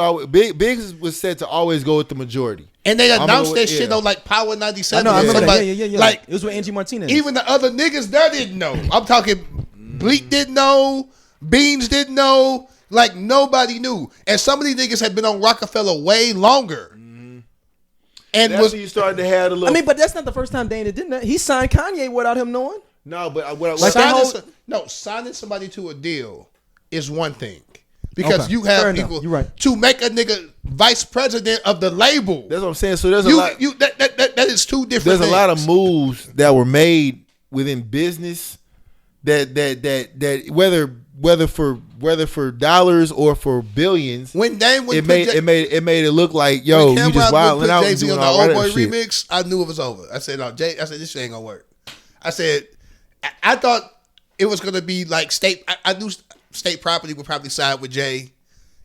was said to always go with the majority, and they announced that shit on like Power 97. I remember Somebody, that. Yeah. Like it was with Angie Martinez. even the other niggas there didn't know. I'm talking Bleak didn't know, Beans didn't know, like nobody knew. And some of these niggas had been on Rockefeller way longer. And that's when you started to have a little. I mean, but that's not the first time Dana did that. He signed Kanye without him knowing. No, but what Like signing somebody to a deal is one thing. Because you Fair have enough. people You're right. to make a nigga vice president of the label. That's what I'm saying. So there's a lot. That is two different There's things. a lot of moves that were made within business that whether for dollars or for billions. When Dame it made it look like yo, you just wilding out and Jay-Z doing on the all Old that Boy shit. remix, I knew it was over. I said, no, Jay. I said this shit ain't gonna work. I said, I thought it was gonna be like State. I knew State Property would probably side with Jay,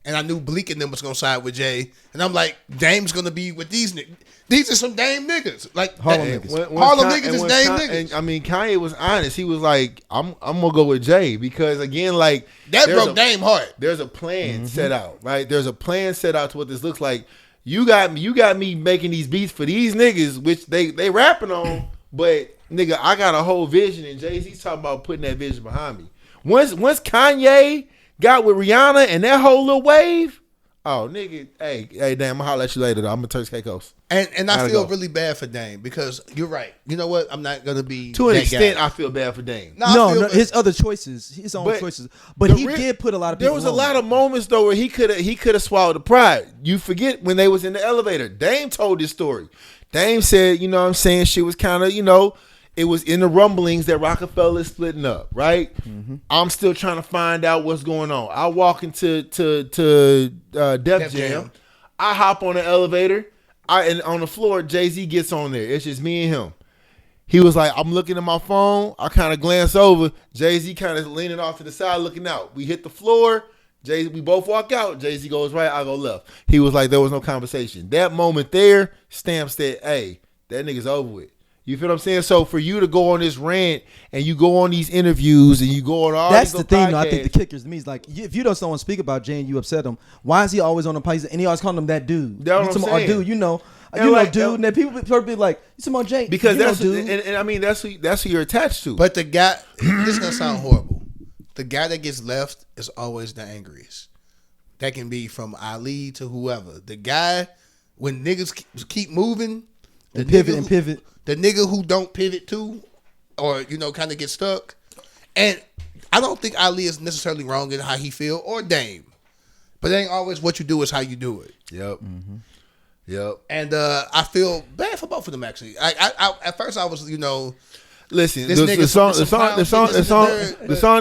and I knew Bleak and them was gonna side with Jay, and I'm like, Dame's gonna be with these niggas. These are some Dame niggas. Like Harlem niggas. Harlem niggas is Dame niggas. And, I mean, Kanye was honest. He was like, I'm gonna go with Jay because again, like that broke Dame hard. There's a plan set out, right? There's a plan set out to what this looks like. You got me making these beats for these niggas, which they rapping on, but nigga, I got a whole vision, and Jay-Z's talking about putting that vision behind me. Once Kanye got with Rihanna and that whole little wave, oh nigga, hey, damn, I'll holler at you later though. I'm gonna Turks Caicos. And I feel really bad for Dame because you're right. You know what? I'm not gonna be to an that extent. guy. I feel bad for Dame. No, his other choices, his own choices. But he did put a lot of people. There was a lot of moments though where he could have swallowed the pride. You forget when they was in the elevator. Dame told this story. Dame said, you know what I'm saying, she was kind of, it was in the rumblings that Rockefeller is splitting up, right? Mm-hmm. I'm still trying to find out what's going on. I walk into Def Jam. I hop on the elevator. And on the floor, Jay-Z gets on there. It's just me and him. He was like, I'm looking at my phone. I kind of glance over. Jay-Z kind of leaning off to the side looking out. We hit the floor. We both walk out. Jay-Z goes right, I go left. He was like, there was no conversation. That moment there, Stamp said, hey, that nigga's over with. You feel what I'm saying? So for you to go on this rant and you go on these interviews and you go on all that's these the thing. podcasts, Though, I think the kickers to me is like, if you don't want to speak about Jay and you upset him, why is he always on the place and he always calling him that dude? That's what I'm saying. Dude, dude, and then people be like, you talking about Jay? Because that's dude. And I mean that's who you're attached to. But the guy, this is gonna sound horrible. The guy that gets left is always the angriest. That can be from Ali to whoever. The guy, when niggas keep moving, the pivot. The nigga who don't pivot too, or kind of get stuck. And I don't think Ali is necessarily wrong in how he feel or Dame, but it ain't always what you do is how you do it. Yep. Mm-hmm. Yep. And I feel bad for both of them actually. I at first I was listen, this the song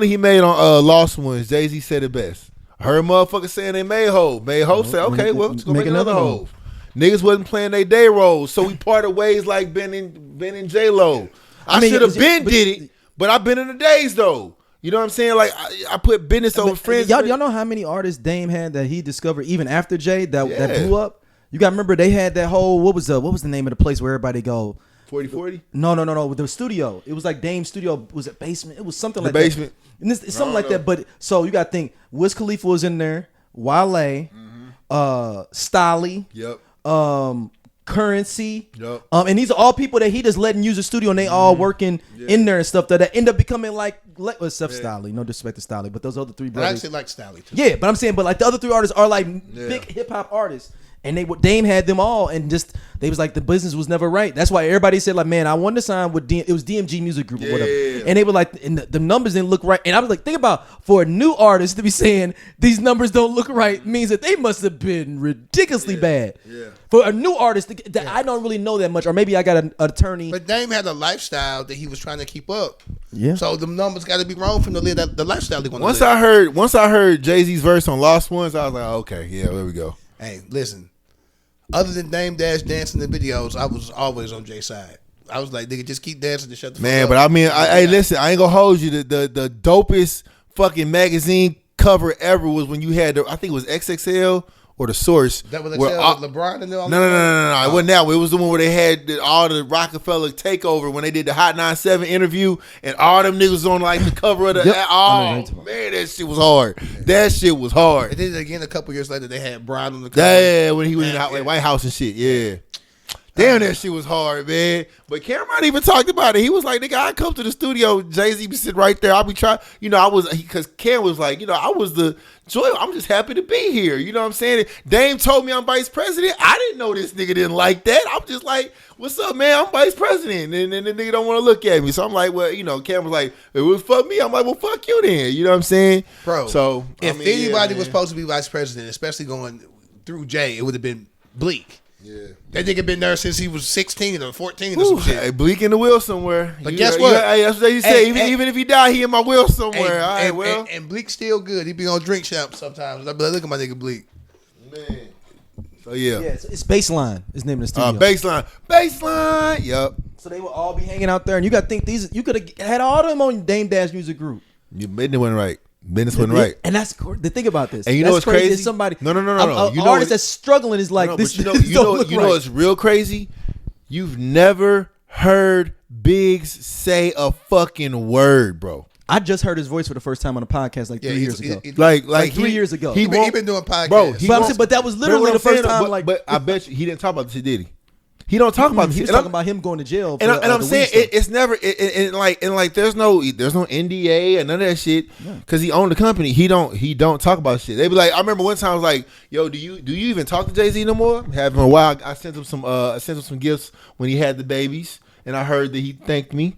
that he made on Lost Ones, Jay-Z said it best. I heard motherfuckers saying they made Hov. Made Hov say, okay, well, let's go make another Hov. Niggas wasn't playing their day roles, so we parted ways like Ben and J-Lo. I should have been Diddy, but I've been in the days though. You know what I'm saying? Like I put business over friends. Y'all know how many artists Dame had that he discovered even after Jay that blew up? You got to remember they had that whole what was the name of the place where everybody go? 4040? No. With the studio. It was like Dame's studio. Was it basement? It was something like basement. That. And it's something like that. But so you got to think Wiz Khalifa was in there, Wale, Stolly. Yep. Currency. Yep. And these are all people that he just letting use the studio and they all working in there and stuff that end up becoming except Stolly. No disrespect to Stolly, but those other three brothers. I actually like Stolly too. Yeah, but I'm saying, like the other three artists are like big hip hop artists. And Dame had them all, and just they was like the business was never right. That's why everybody said like, man, I wanted to sign with it was DMG Music Group or whatever, and they were like, and the numbers didn't look right. And I was like, think about for a new artist to be saying these numbers don't look right means that they must have been ridiculously bad. Yeah. For a new artist that I don't really know that much, or maybe I got an attorney. But Dame had a lifestyle that he was trying to keep up. Yeah. So the numbers got to be wrong from the lifestyle they want to live. Once I heard Jay-Z's verse on Lost Ones, I was like, okay, yeah, there we go. Hey, listen. Other than Dame Dash dancing in the videos, I was always on Jay's side. I was like, nigga, just keep dancing and shut the fuck up. But I mean, hey, listen, I ain't gonna hold you. The dopest fucking magazine cover ever was when you had I think it was XXL or the Source. That was LeBron and all. No. It wasn't that one. It was the one where they had all the Rockefeller takeover when they did the Hot 97 interview and all them niggas on like the cover of the. Oh man, that shit was hard. That shit was hard. And then again, a couple years later, they had Brian on the cover. Yeah, when he was in the White House and shit. Yeah. Damn, that shit was hard, man. But Cameron even talked about it. He was like, nigga, I come to the studio, Jay-Z be sitting right there. I'll be trying, because Cam was like, I was the joy. I'm just happy to be here. You know what I'm saying? Dame told me I'm vice president. I didn't know this nigga didn't like that. I'm just like, what's up, man? I'm vice president. And the nigga don't want to look at me. So I'm like, well, Cam was like, it was fuck me. I'm like, well, fuck you then. You know what I'm saying? Bro, so if anybody was supposed to be vice president, especially going through Jay, it would have been Bleak. Yeah, that nigga been there since he was 16 or 14 or some shit. Hey, Bleak in the wheel somewhere. But guess what? That's what they say. Even if he die, he in my wheel somewhere. All right, well. And Bleak's still good. He be on Drink Champ sometimes. I be like, look at my nigga Bleak. Man. So yeah. It's Baseline. His name in the studio. Baseline. Yep. So they will all be hanging out there, and you got to think you could have had all of them on Dame Dash Music Group. Your business wasn't right. Business wasn't right. And that's the thing about this. And you know what's crazy? Somebody, no. An artist that's struggling is like this. You know what's real crazy? You've never heard Biggs say a fucking word, bro. I just heard his voice for the first time on a podcast 3 years ago. Like 3 years ago. He been doing podcasts, bro. But that was literally the first time. But I bet you he didn't talk about this. He did. He don't talk about. He's talking about him going to jail. And I'm saying it's never. Like there's no NDA and none of that shit because he owned the company. He don't talk about shit. They be like, I remember one time I was like, yo, do you even talk to Jay-Z no more? Having a while, I sent him some gifts when he had the babies, and I heard that he thanked me.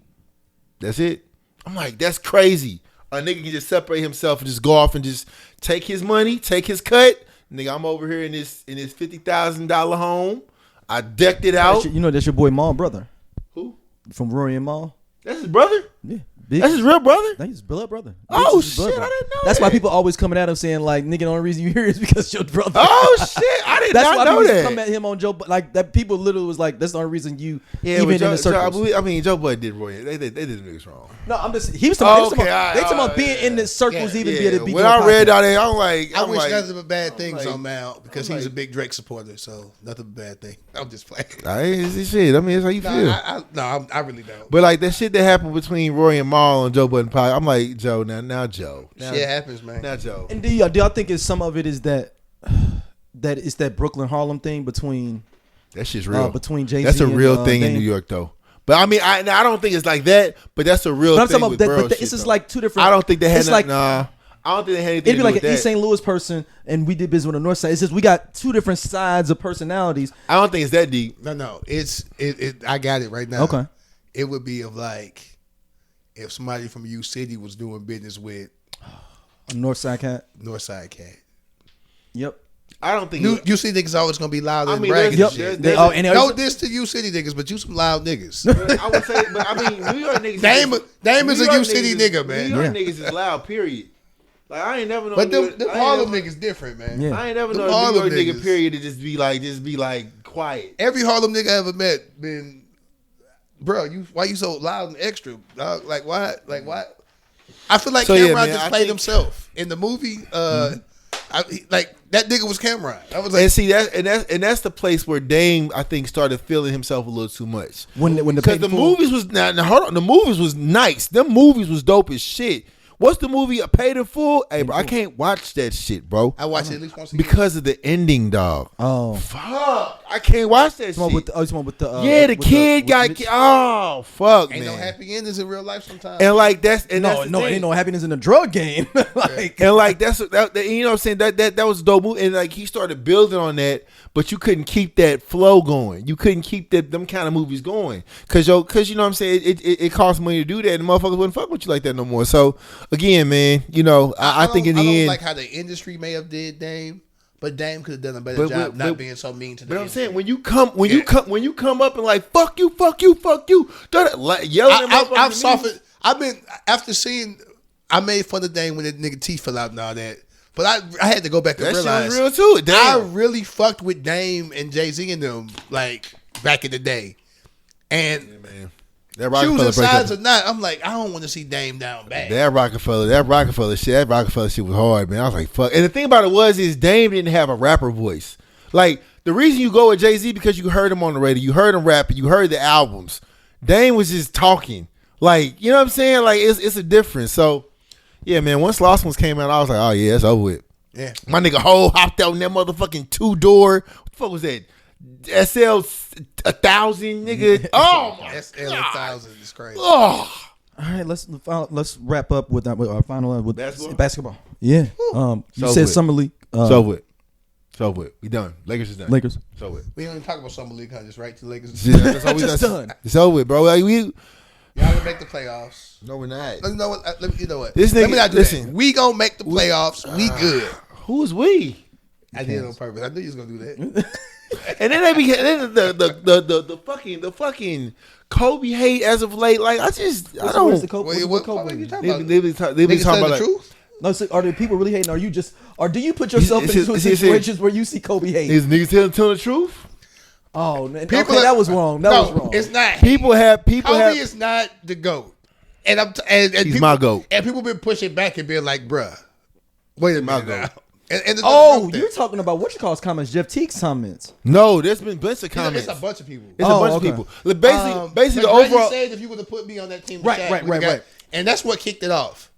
That's it. I'm like, that's crazy. A nigga can just separate himself and just go off and just take his money, take his cut. Nigga, I'm over here in this $50,000 home. I decked it out. That's your boy Maul brother. Who? From Rory and Maul. That's his brother? Yeah. That's his real brother? That's his blood brother. Oh, shit. I didn't know That's why people always coming at him saying, like, nigga, the only reason you here is because your brother. Oh, shit. I did not know that. That's why people come at him on Joe. Like, that people literally was like, that's the only reason you even in the circles. Joe Budden did Roy. They did the niggas wrong. No, I'm just, he was talking about being in the circles even be able to be. When I read all that, I'm like. I wish nothing but bad things on Mal because he's a big Drake supporter, so nothing but bad thing. I'm just playing. Shit. I mean, it's how you feel. I really don't. But like that shit that happened between Roy and Maul and Joe Budden, I'm like, Joe, now Joe. Shit happens, man. Now Joe. And do y'all think some of it is that it's that Brooklyn Harlem thing between that shit's real. Between Jay-Z that's a real and, thing in New York though. But I mean, I don't think it's like that. But that's a real thing with borough shit. It's just like two different. I don't think they had I don't think they had anything. It'd be like an East St. Louis person, and we did business on the North Side. It's just we got two different sides of personalities. I don't think it's that deep. No, it's I got it right now. Okay, it would be of like. If somebody from U City was doing business with Northside Cat. Yep. I don't think U City niggas always gonna be loud and bragging and shit. No diss to U City niggas, but you some loud niggas. I would say, but I mean, New York niggas. Damon's a U City nigga, man. New York niggas is loud. Period. Like I ain't never know. But them Harlem niggas different, man. Yeah. I ain't never know a New York nigga. Period to just be like quiet. Every Harlem nigga I ever met been. Bro, why you so loud and extra? Dog? Like why? I feel like Cameron just played himself in the movie. Like that nigga was Cameron. I was like, and see that's the place where Dame I think started feeling himself a little too much. Because the movies was hold on, the movies was nice. Them movies was dope as shit. What's the movie? Paid in Full? Hey, bro, I can't watch that shit, bro. I watch it at least once a year. Because of the ending, dog. Oh. Fuck. I can't watch that shit. The kid got... Oh, fuck, ain't man. No happy endings in real life sometimes. And like, that's... And ain't no happiness in the drug game. You know what I'm saying? That was a dope movie. And like, he started building on that, but you couldn't keep that flow going. You couldn't keep them kind of movies going. Because you know what I'm saying? It costs money to do that, and motherfuckers wouldn't fuck with you like that no more. So... Again, man, I think in the end, I don't like how the industry may have did Dame, but Dame could have done a better job not being so mean to them. But I'm saying when you come up and like fuck you, yelling. I've softened. I've been after seeing. I made fun of Dame when that nigga teeth fell out and all that. But I had to go back and That shit realize was real too. Damn. I really fucked with Dame and Jay-Z and them like back in the day. And Man. That choosing Rockefeller sides or breakup. not, I'm like, I don't want to see Dame down bad. That Rockefeller shit was hard, man. I was like, fuck. And the thing about it is Dame didn't have a rapper voice. Like, the reason you go with Jay-Z because you heard him on the radio, you heard him rapping, you heard the albums. Dame was just talking. Like, you know what I'm saying? Like, it's a difference. So, yeah, man, once Lost Ones came out, I was like, oh, yeah, it's over with. Yeah. My nigga Ho hopped out in that motherfucking 2-door. What the fuck was that? SL 1000, nigga. Oh, my SL God. 1000 is crazy. Oh. All right, let's wrap up with our final with Basketball? Yeah. You So said with. Summer League. So what? We done. Lakers is done. Lakers. So what? We don't even talk about Summer League, huh? Just right to Lakers. That's all we Just done. It's over with, bro. Like, Y'all gonna make the playoffs. no, we're not. You know what? You know what? This Let nigga- me not do listen. that. We gonna make the playoffs. We good. Who's we? I did it on purpose. I knew you was gonna do that. And then they be the fucking Kobe hate as of late. Like, I don't. Where's the Kobe? Wait, What what Kobe? you talking They about? be talking Niggas telling about the like, truth? No, so are the people really hating? Or do you put yourself It's- into it's- situations where you see Kobe hate? These niggas telling the truth. Oh, man. People Okay, are- that was wrong. That was wrong. It's not. People have Kobe is not the GOAT. And and He's people, my GOAT. And people been pushing back and being like, bruh, wait a minute GOAT. now. And there's nothing wrong Oh, with you're that. talking about what you call comments, Jeff Teague's comments. No, there's been bunch of comments. It's a bunch of people. It's a Oh, bunch okay. of people. Like, basically the McGrady overall. said if you would have put me on that team, Right, Shaq right, would've right, got- right. And that's what kicked it off.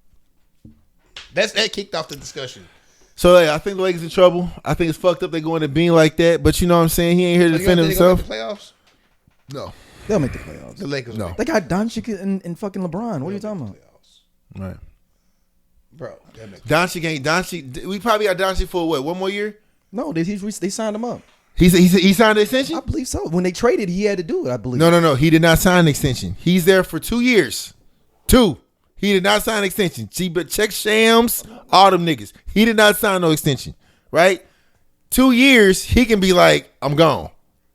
That kicked off the discussion. So I think the Lakers in trouble. I think it's fucked up they going to Bean like that. But you know what I'm saying? He ain't here to So you defend don't think they gonna himself. make the playoffs? No. They'll make the playoffs. The Lakers, No. will They got Doncic and fucking LeBron. What are you talking about? make the playoffs. Right. Bro, they'll make the Doncic ain't Doncic. We probably got Doncic for what? One more year? No, they signed him up. He signed the extension. I believe so. When they traded, he had to do it. I believe. No. He did not sign an extension. He's there for 2 years. 2. He did not sign an extension. See, but check Shams, all them niggas. He did not sign no extension. Right? 2 years, he can be like, I'm gone.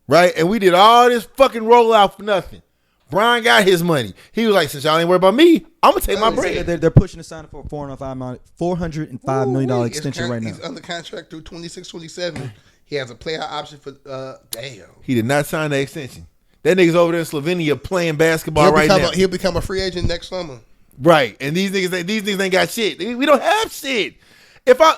Right? And we did all this fucking rollout for nothing. Brian got his money. He was like, since y'all ain't worried about me, I'm gonna take my bread. They're pushing to sign for a $405 million extension right now. He's under contract through 26-27. He has a player option for damn. He did not sign the extension. That nigga's over there in Slovenia playing basketball right now. He'll become a free agent next summer. Right. And these niggas ain't got shit. We don't have shit.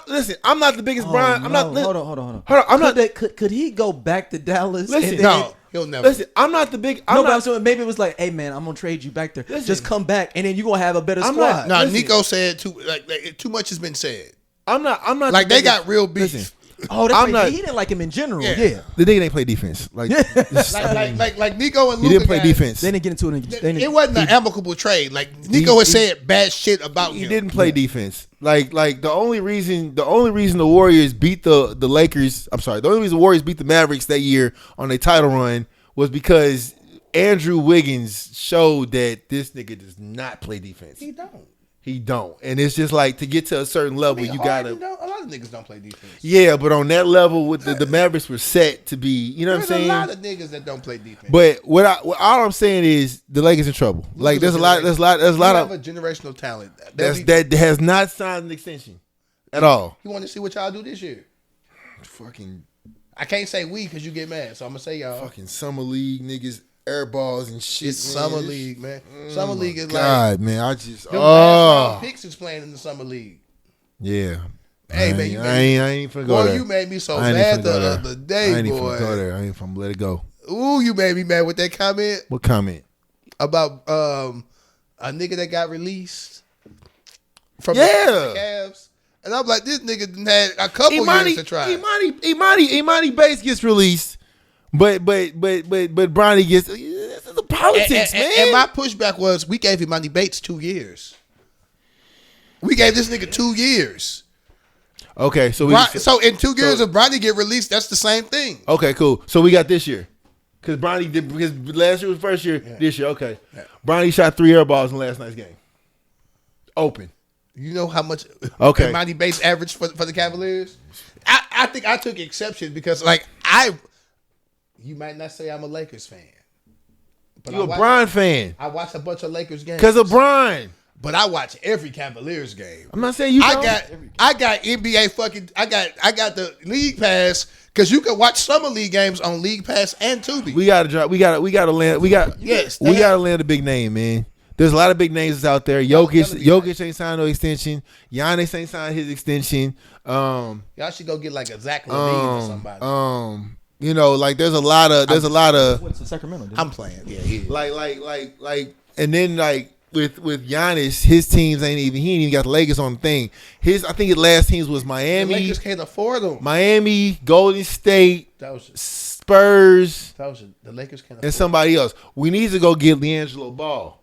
Listen, I'm not the biggest Brian. I'm not. Hold on. I'm not. Could he go back to Dallas? Listen, and then- No, he'll never. Listen, I'm not the big. No, but I'm saying maybe it was like, hey man, I'm gonna trade you back there. Listen. Just come back, and then you are gonna have a better I'm squad. not- No, listen. Nico said too much has been said. I'm not. Like the they biggest- got real beef. Listen, Oh, that's I'm right. not- He didn't like him in general. Yeah. Yeah, the nigga ain't play defense. Like, like Nico and he Luka didn't play got- defense. they didn't get into it. It wasn't an amicable trade. Like Nico has said bad shit about He him. didn't play defense. Like the only reason the Warriors beat the Lakers. I'm sorry. The only reason the Warriors beat the Mavericks that year on their title run was because Andrew Wiggins showed that this nigga does not play defense. He don't. And it's just like to get to a certain level, you gotta. A lot of niggas don't play defense. Yeah, but on that level, with the Mavericks were set to be. You know what I'm There's saying? a lot of niggas that don't play defense. But all I'm saying is the Lakers in trouble. Like there's a lot You of have a generational talent. that has not signed an extension at all. You want to see what y'all do this year? Fucking I can't say we because you get mad, so I'm gonna say y'all. fucking summer league niggas, air balls and shit. It's man. summer league, man. Summer league is like God, man, I just them last round picks is playing in the summer league. yeah. Hey, I man, ain't- you I made ain't finna go boy, there. you made me so I ain't mad finna the go there. other day, I ain't even boy. finna go there. I ain't finna let it go. Ooh, you made me mad with that comment What comment? about a nigga that got released from Yeah. the Cavs. And I'm like, this nigga done had a couple years to try. Imani Bates gets released, but Bronny gets. This is the politics, man. And my pushback was, we gave Imani Bates 2 years. We gave this nigga 2 years. Okay, so So in 2 years, if Bronny get released, that's the same thing. okay, cool. So we got this year. Because Bronny did, because last year was first year, this year, okay. Bronny shot 3 air balls in last night's game. Open. You know how much Okay. Imani Bates averaged for the Cavaliers? I think I took exception because, you might not say I'm a Lakers fan. But You a Bron fan. I watched a bunch of Lakers games. Because of Bron. But I watch every Cavaliers game. I'm not saying you don't. I got NBA I'm not saying you don't. I got NBA fucking. I got the League Pass because you can watch summer league games on League Pass and Tubi. We gotta drop. We gotta land. We gotta land a big name, man. There's a lot of big names out there. Jokic ain't signed no extension. Giannis ain't signed his extension. Y'all should go get like a Zach LaVine or somebody. You know, like there's a lot of. What's the Sacramento? I'm playing. Yeah. Like, and then like with Giannis, his teams he ain't even got the Lakers on the thing. I think his last teams was Miami. The Lakers can't afford them. Miami, Golden State, Spurs. The Lakers can't afford and somebody else. We need to go get LiAngelo Ball.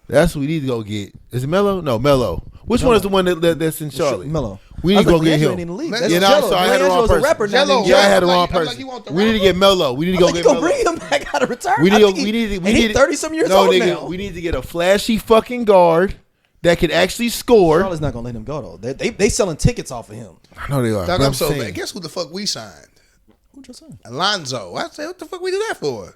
That's what we need to go get. Is it Melo? No, Melo. Which one is the one that's in Charlotte? Melo. We need to go get him. So I had the wrong person. I had the wrong person. We need to get Melo. We need to go get Melo. Bring him back out of retirement. We need 30-some years old now. We need to get a flashy fucking guard that could actually score. Charlotte's not gonna let him go though. They selling tickets off of him. I know they are. I'm so mad. Guess who the fuck we signed? Who just signed? Alonzo. I said, what the fuck we do that for?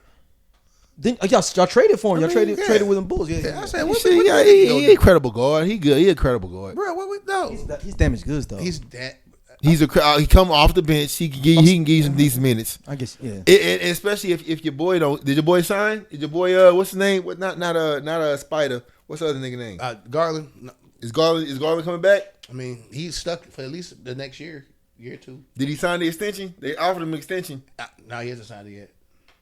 Then y'all traded for him. Y'all traded with them Bulls. Yeah. I said, he a credible guard. He good. He a credible guard. Bro, what we know? He's damaged goods though. He's that. He come off the bench. He can give you some decent minutes. I guess yeah. And especially if your boy don't. Did your boy sign? Did your boy what's his name? What not a Spider? What's the other nigga name? Garland. No. Is Garland coming back? I mean, he's stuck for at least the next year or two. Did he sign the extension? They offered him an extension. No, he hasn't signed it yet.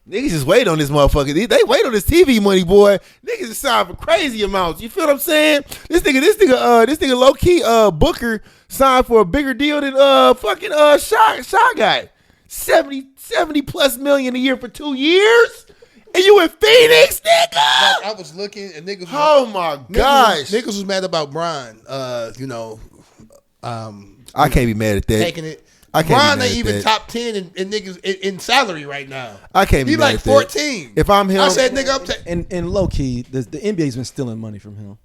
Niggas just wait on this motherfucker. They wait on this TV money, boy. Niggas just sign for crazy amounts. You feel what I'm saying? This nigga low key Booker signed for a bigger deal than fucking Shaw guy. 70 plus million a year for 2 years. And you in Phoenix, nigga? Like, I was looking and niggas. Oh my gosh, niggas was mad about Brian. I can't be mad at that. Taking it. Brian ain't even top 10 in niggas in salary right now. I can't be mad at that. He like 14. If I'm him, I said nigga, I'm taking. And low key, the NBA's been stealing money from him.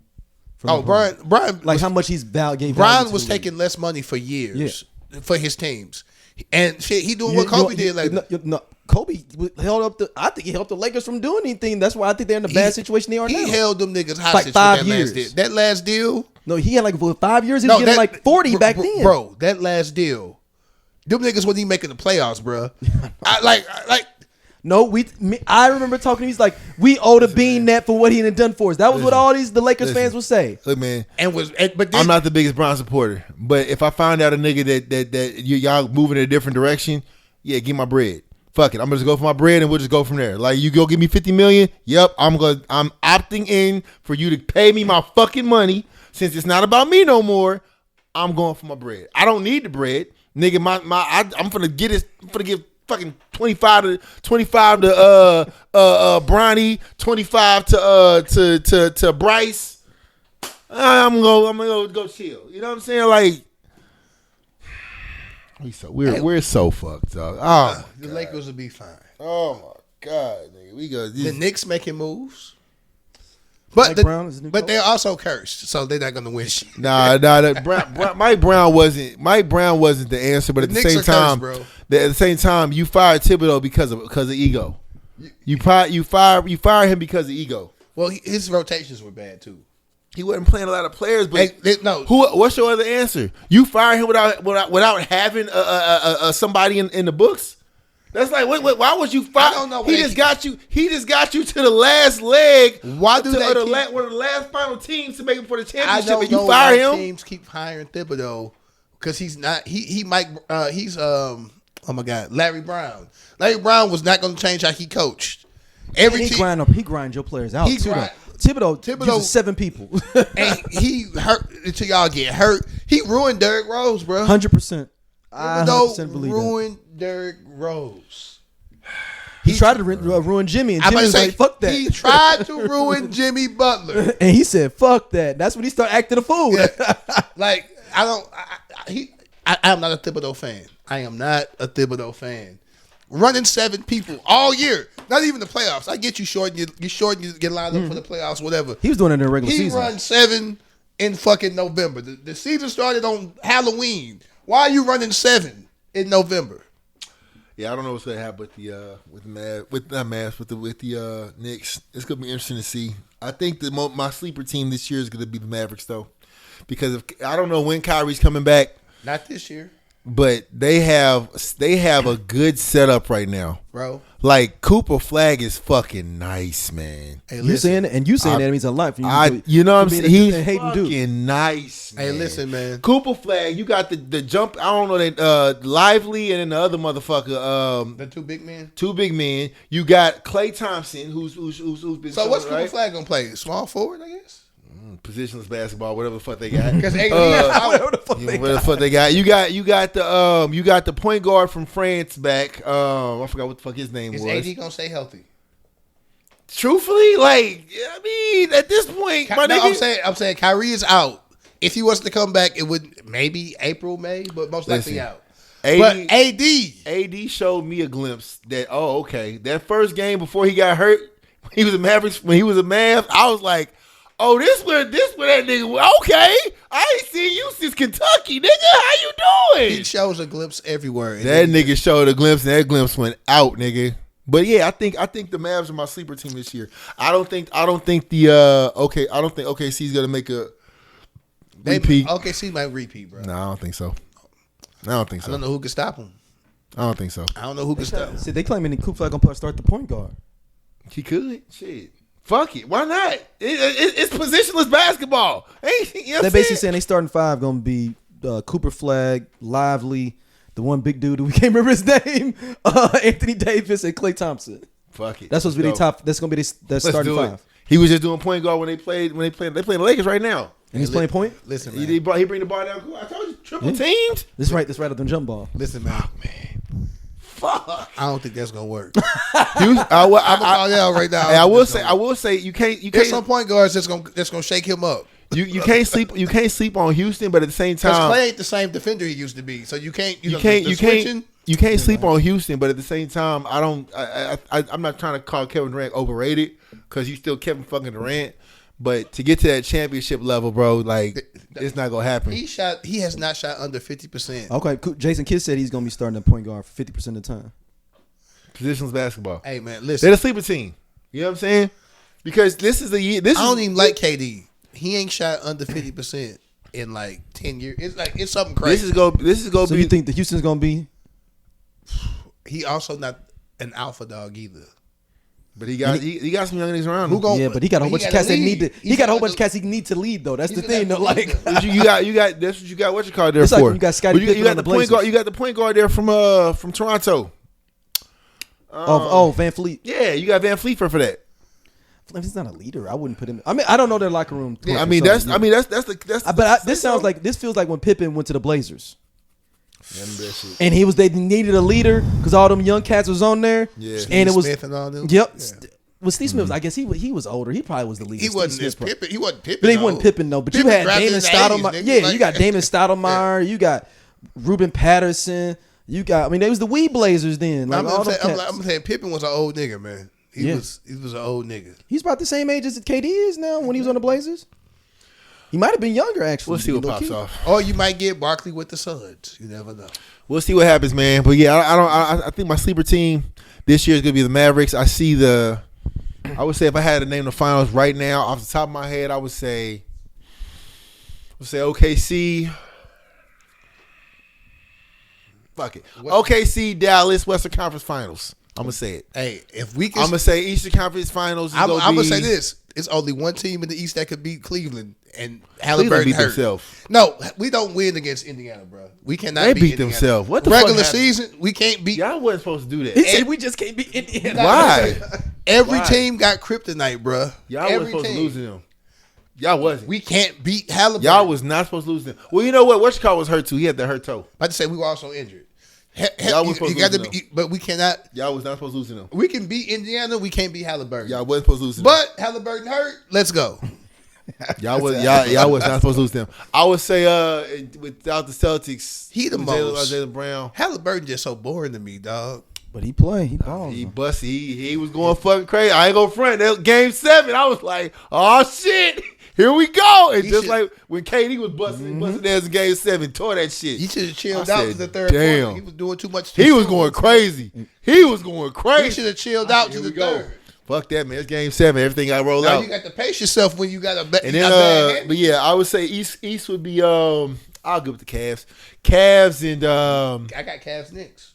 Brian, like how much he's gave. Brian was taking less money for years for his teams, and shit, he doing what Kobe did. Like no, Kobe held up I think he helped the Lakers from doing anything. That's why I think they're in the bad situation they are now. He held them niggas hostage like 5 years. Last deal. That last deal. No, he had like for 5 years. He was getting like 40 back then. Bro, that last deal. Them niggas wasn't even making the playoffs, bro. I remember talking to him. He's like, we owe the bean net for what he had done for us. That was what all the Lakers fans would say. Look, man, but I'm not the biggest Brown supporter, but if I find out a nigga that y'all moving in a different direction, yeah, give my bread. Fuck it, I'm gonna just go for my bread and we'll just go from there. Like, you go give me $50 million. Yep, I'm opting in for you to pay me my fucking money. Since it's not about me no more, I'm going for my bread. I don't need the bread. Nigga, I'm finna give fucking 25 to Bronny, 25 to Bryce. I'm gonna go chill. You know what I'm saying? Like, we're so fucked, dog. Oh, the Lakers will be fine. Oh my god, nigga, the Knicks making moves. But they're also cursed, so they're not gonna win shit. Nah. Mike Brown wasn't the answer, but at the same time, you fired Thibodeau because of ego. You fire him because of ego. Well, his rotations were bad too. He wasn't playing a lot of players, but what's your other answer? You fire him without having somebody in the books. That's like, why would you fire? I don't know. He just got you to the last leg. Why do one of the last final teams to make it for the championship? And you fire him. Teams keep hiring Thibodeau because he's not. He's oh my god, Larry Brown. Larry Brown was not going to change how he coached. He grind your players out. Thibodeau uses 7 people, and he hurt until y'all get hurt. He ruined Derrick Rose, bro. 100%. I 100% believe ruined Derrick Rose. He tried to ruin Jimmy, and Jimmy was like, "Fuck that." He tried to ruin Jimmy Butler, and he said, "Fuck that." That's when he started acting a fool. Yeah. Like, I'm not a Thibodeau fan. I am not a Thibodeau fan. Running 7 people all year, not even the playoffs. I get you short. You get lined up for the playoffs, whatever. He was doing it in the regular season. He run 7 in fucking November. The season started on Halloween. Why are you running 7 in November? Yeah, I don't know what's gonna happen with the Knicks. It's gonna be interesting to see. I think my sleeper team this year is gonna be the Mavericks though, because I don't know when Kyrie's coming back, Not this year, but they have a good setup right now. bro. Like Cooper Flag is fucking nice, man. Hey, You listen. saying that means a lot for you. You know what I'm saying? He's hating dude. fucking nice. Man. Hey, listen, man. Cooper Flag, you got the jump. I don't know that Lively and then the other motherfucker. The two big men. Two big men. You got Klay Thompson, who's been. So what's showing, Cooper Flag gonna play? Small forward, I guess. Positionless basketball, whatever the fuck they got. Because Whatever the fuck they Whatever the fuck they got. You got the point guard from France back. I forgot what the fuck his name is was. AD gonna stay healthy? Truthfully, like I mean, at this point, my No, nigga. I'm saying Kyrie is out. If he was to come back, it would maybe April, May, but most likely Listen, out. AD, But AD showed me a glimpse that okay, that first game before he got hurt, he was a Mavericks when he was a Mav. I was like, oh, this where that nigga. Okay, I ain't seen you since Kentucky, nigga. How you doing? he shows a glimpse everywhere. That nigga showed a glimpse, and that glimpse went out, nigga. But yeah, I think the Mavs are my sleeper team this year. I don't think OKC's gonna make a repeat. OKC might repeat, bro. No, I don't think so. I don't know who can stop him. I don't think so. I don't know who can stop him. See, they claiming Cooper Flag gonna start the point guard. He could. Shit. Fuck it. Why not? It's positionless basketball. You know They basically saying they starting five gonna be Cooper Flag, Lively, the one big dude who we can't remember his name, Anthony Davis, and Klay Thompson. Fuck it. That's supposed to be their top. That's gonna be their starting five. He was just doing point guard when they played the Lakers right now. And he's playing point. Listen, man. He bring the ball down. I told you, triple teamed. This right up the jump ball. Listen, man. Fuck. I don't think that's gonna work. I'm gonna call you out right now. I will say you can't. There's some point guards that's gonna shake him up. You can't sleep on Houston, but at the same Because time, Klay ain't the same defender he used to be. So you can't sleep on Houston, but at the same time, I'm not trying to call Kevin Durant overrated because he's still Kevin fucking Durant. But to get to that championship level, bro, like it's not gonna happen. He has not shot under 50%. Okay, cool. Jason Kidd said he's gonna be starting at point guard for 50% of the time. Positionless basketball. Hey man, listen. They're the sleeper team. You know what I'm saying? Because this is the year. I don't even like KD. He ain't shot under 50% in like 10 years. It's something crazy. This is go. So you think the Houston's gonna be? He also not an alpha dog either. But he got some young niggas around him. Yeah, but he got a whole bunch of cats that need to. He got a whole bunch of cats he need to lead though. That's the thing though. Like you got. That's what you got. What you call it there it's for? like when you got Scottie you Pippen got on the the point Blazers. guard. You got the point guard there from Toronto. Van Fleet. Yeah, you got Van Fleet for that. He's not a leader. I wouldn't put him. I mean, I don't know their locker room. Yeah, culture, that's so, the. But this feels like when Pippen went to the Blazers. And they needed a leader because all them young cats was on there. Yeah, and it was Smith and all them. Yep. Yeah. Well, Steve Smith, I guess he was older. He probably was the leader. He wasn't Steve as Smith, Pippen. He wasn't Pippen. but he wasn't Pippen though. But Pippen you had drafted Damon in the Stoudemire. 80s, nigga. Yeah, Like- you got Damon Stoudemire. You got Ruben Patterson. You got. I mean, they was the Wee Blazers then. Like all them cats. I'm saying Pippen was an old nigga, man. He was an old nigga. He's about the same age as KD is now when he was on the Blazers. He might have been younger actually. We'll see what Low pops key. off. Or you might get Barkley with the Suns. You never know. We'll see what happens, man. But yeah, I think my sleeper team this year is gonna be the Mavericks. I would say if I had to name the finals right now, off the top of my head, I would say OKC. Fuck it. OKC, Dallas, Western Conference Finals. I'm gonna say it. Hey, if we can, I'm gonna say Eastern Conference Finals. I'm gonna say this: it's only one team in the East that could beat Cleveland, and Halliburton beat hurt. themselves. No, we don't win against Indiana, bro. We cannot. They beat beat Indiana. themselves. What the regular fuck happened? season? We can't beat. Y'all wasn't supposed to do that. He said we just can't beat Indiana. Why? Every Why? team got kryptonite, bro. Y'all wasn't supposed to lose to them. Y'all wasn't. We can't beat Halliburton. Y'all was not supposed to lose to them. Well, you know what? Westcott was hurt too. He had that hurt toe. About to say we were also injured. Y'all was supposed to got lose to be, but we cannot. Y'all was not supposed to lose to them. We can beat Indiana. We can't beat Halliburton. Y'all wasn't supposed to lose to them. But Halliburton hurt. Let's go. Y'all was not supposed to lose to them. I would say without the Celtics, He the with most. Jaylen Brown. Halliburton just so boring to me, dog. But he played. He balled. He busted. He was going fucking crazy. I ain't gonna front. That game 7, I was like, oh shit. here we go. And He just should- like when KD was busting ass in Game 7, tore that shit. He should have chilled I out said, to the third damn. quarter. He was doing too much. He was going crazy. He was going He crazy. should have chilled out to Here the we go. third. Fuck that, man. It's Game 7. Everything got rolled Now out. you got to pace yourself when you got a And then, but yeah, I would say East would be. I'll go with the Cavs. Cavs and I got Cavs Knicks.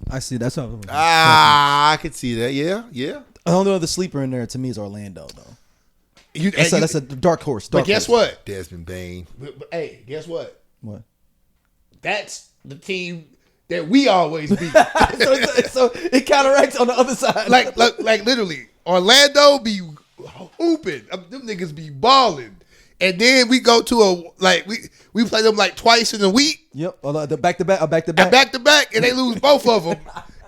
I see. That's how. I could see that. Yeah. The only other sleeper in there to me is Orlando, though. That's a dark horse. But guess what? Desmond Bain. But hey, guess what? What? That's the team that we always beat. so it counteracts on the other side. like literally, Orlando be hooping. Them niggas be balling. And then we go to we play them like twice in a week. Yep. The back to back. Back to And back. back to back, and they lose both of them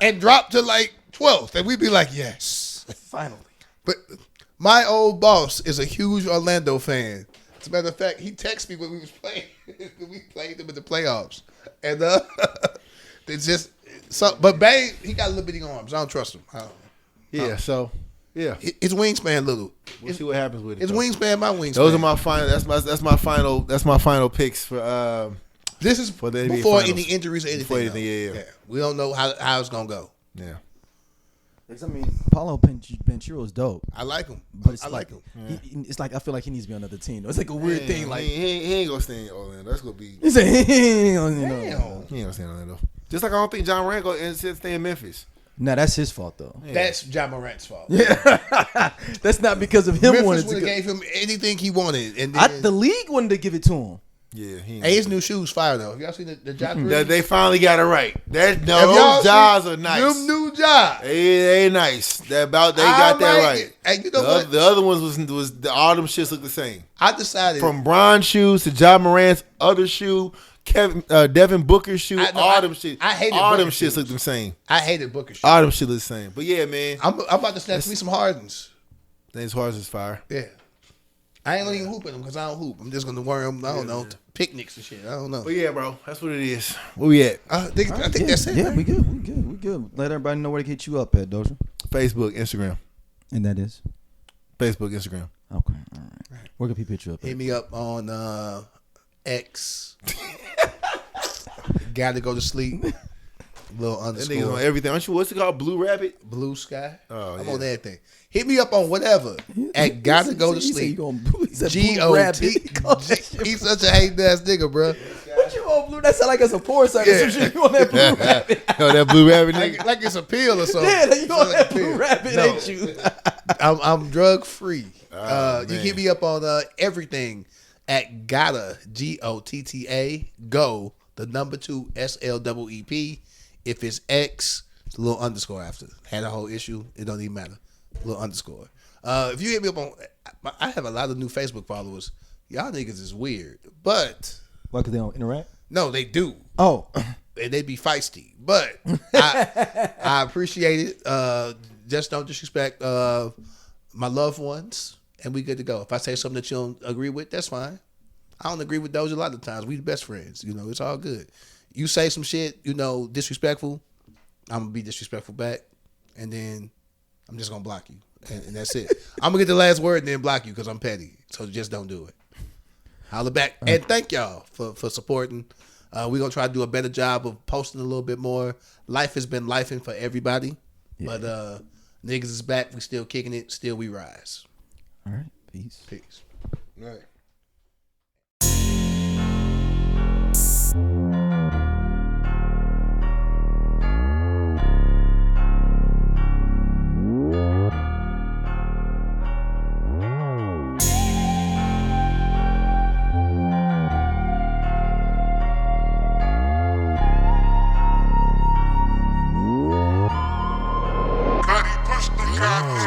and drop to like 12th. And we'd be like, yes. Finally. But my old boss is a huge Orlando fan. As a matter of fact, he texted me when we was playing. We played them in the playoffs. And it's just so. But Bain, he got little bitty arms. I don't trust him. Yeah. So yeah. His wingspan little. We'll see what happens with it. His though. wingspan, my wingspan. Those are my final. That's my final picks for. This is for the NBA before finals. any injuries or anything. Before anything, yeah. We don't know how it's gonna go. Yeah. I mean, Paulo Banchero is dope, I like him. but it's I like him. It's like I feel like he needs to be on another team. It's like a weird thing. Like he ain't gonna stay in Orlando. That's gonna be. he said, He ain't gonna stay in Orlando. Just like I don't think John Morant gonna stay in Memphis. nah, that's his fault though. Yeah. That's Ja Morant's fault. That's not because of him Memphis wanting would to have go. gave him anything he wanted, and then, The league wanted to give it to him. Yeah. He ain't hey, his new shoes fire though. Have y'all seen the Ja That they finally got it right. Have y'all Those jobs seen are nice. Them new jobs. They right. They got that right. And you know what? The other ones was all them shits look the same. I decided From Bron shoes to Ja Morant's other shoe, Devin Booker's shoe, I know, all them shit. I hated all them Booker shits shoes. look the same. I hated Booker shoes. All them shit look the same. But yeah, man, I'm about to snatch me some Hardens. as hard as fire. Yeah. I ain't gonna even hoop in them because I don't hoop. I'm just gonna wear them. I don't know, to picnics and shit. I don't know. But yeah, bro, that's what it is. Where we at? I think that's it. Yeah, right? we good. Let everybody know where to get you up at, Doja. Facebook, Instagram. And that is Facebook, Instagram. okay. All right. Where can people hit you up? Hit me up on X. Gotta go to sleep. Little That nigga's underscore. on everything. Aren't you? What's it called? Blue Rabbit. Blue Sky. Oh, I'm yeah. on everything. Hit me up on whatever. At Gotta Go to Sleep. G-O-T. He's such a hating ass nigga, bro. What you on blue? That sound like it's a porn site or some shit. You on that blue rabbit? Oh, that Blue Rabbit nigga. Like it's a pill or something. Yeah, you on Sounds like that a blue pill. rabbit, No. ain't you? I'm drug free. You man. hit me up on everything at Gotta Gotta go the number 2 SLEEP. If it's X, it's a little underscore after. Had a whole issue. It don't even matter. A little underscore. If you hit me up on, I have a lot of new Facebook followers. Y'all niggas is weird, but Why? Because they don't interact. no, they do. Oh, And they be feisty, but I appreciate it. Just don't disrespect my loved ones, and we good to go. If I say something that you don't agree with, that's fine. I don't agree with those a lot of times. We the best friends, it's all good. You say some shit, disrespectful, I'm gonna be disrespectful back, and then I'm just gonna block you, and that's it. I'm gonna get the last word and then block you because I'm petty. So just don't do it. Holla back, and thank y'all for supporting. We're gonna try to do a better job of posting a little bit more. Life has been lifing for everybody, but niggas is back. We still kicking it. Still we rise. all right. Peace. Peace. All right. Cardi, push the car.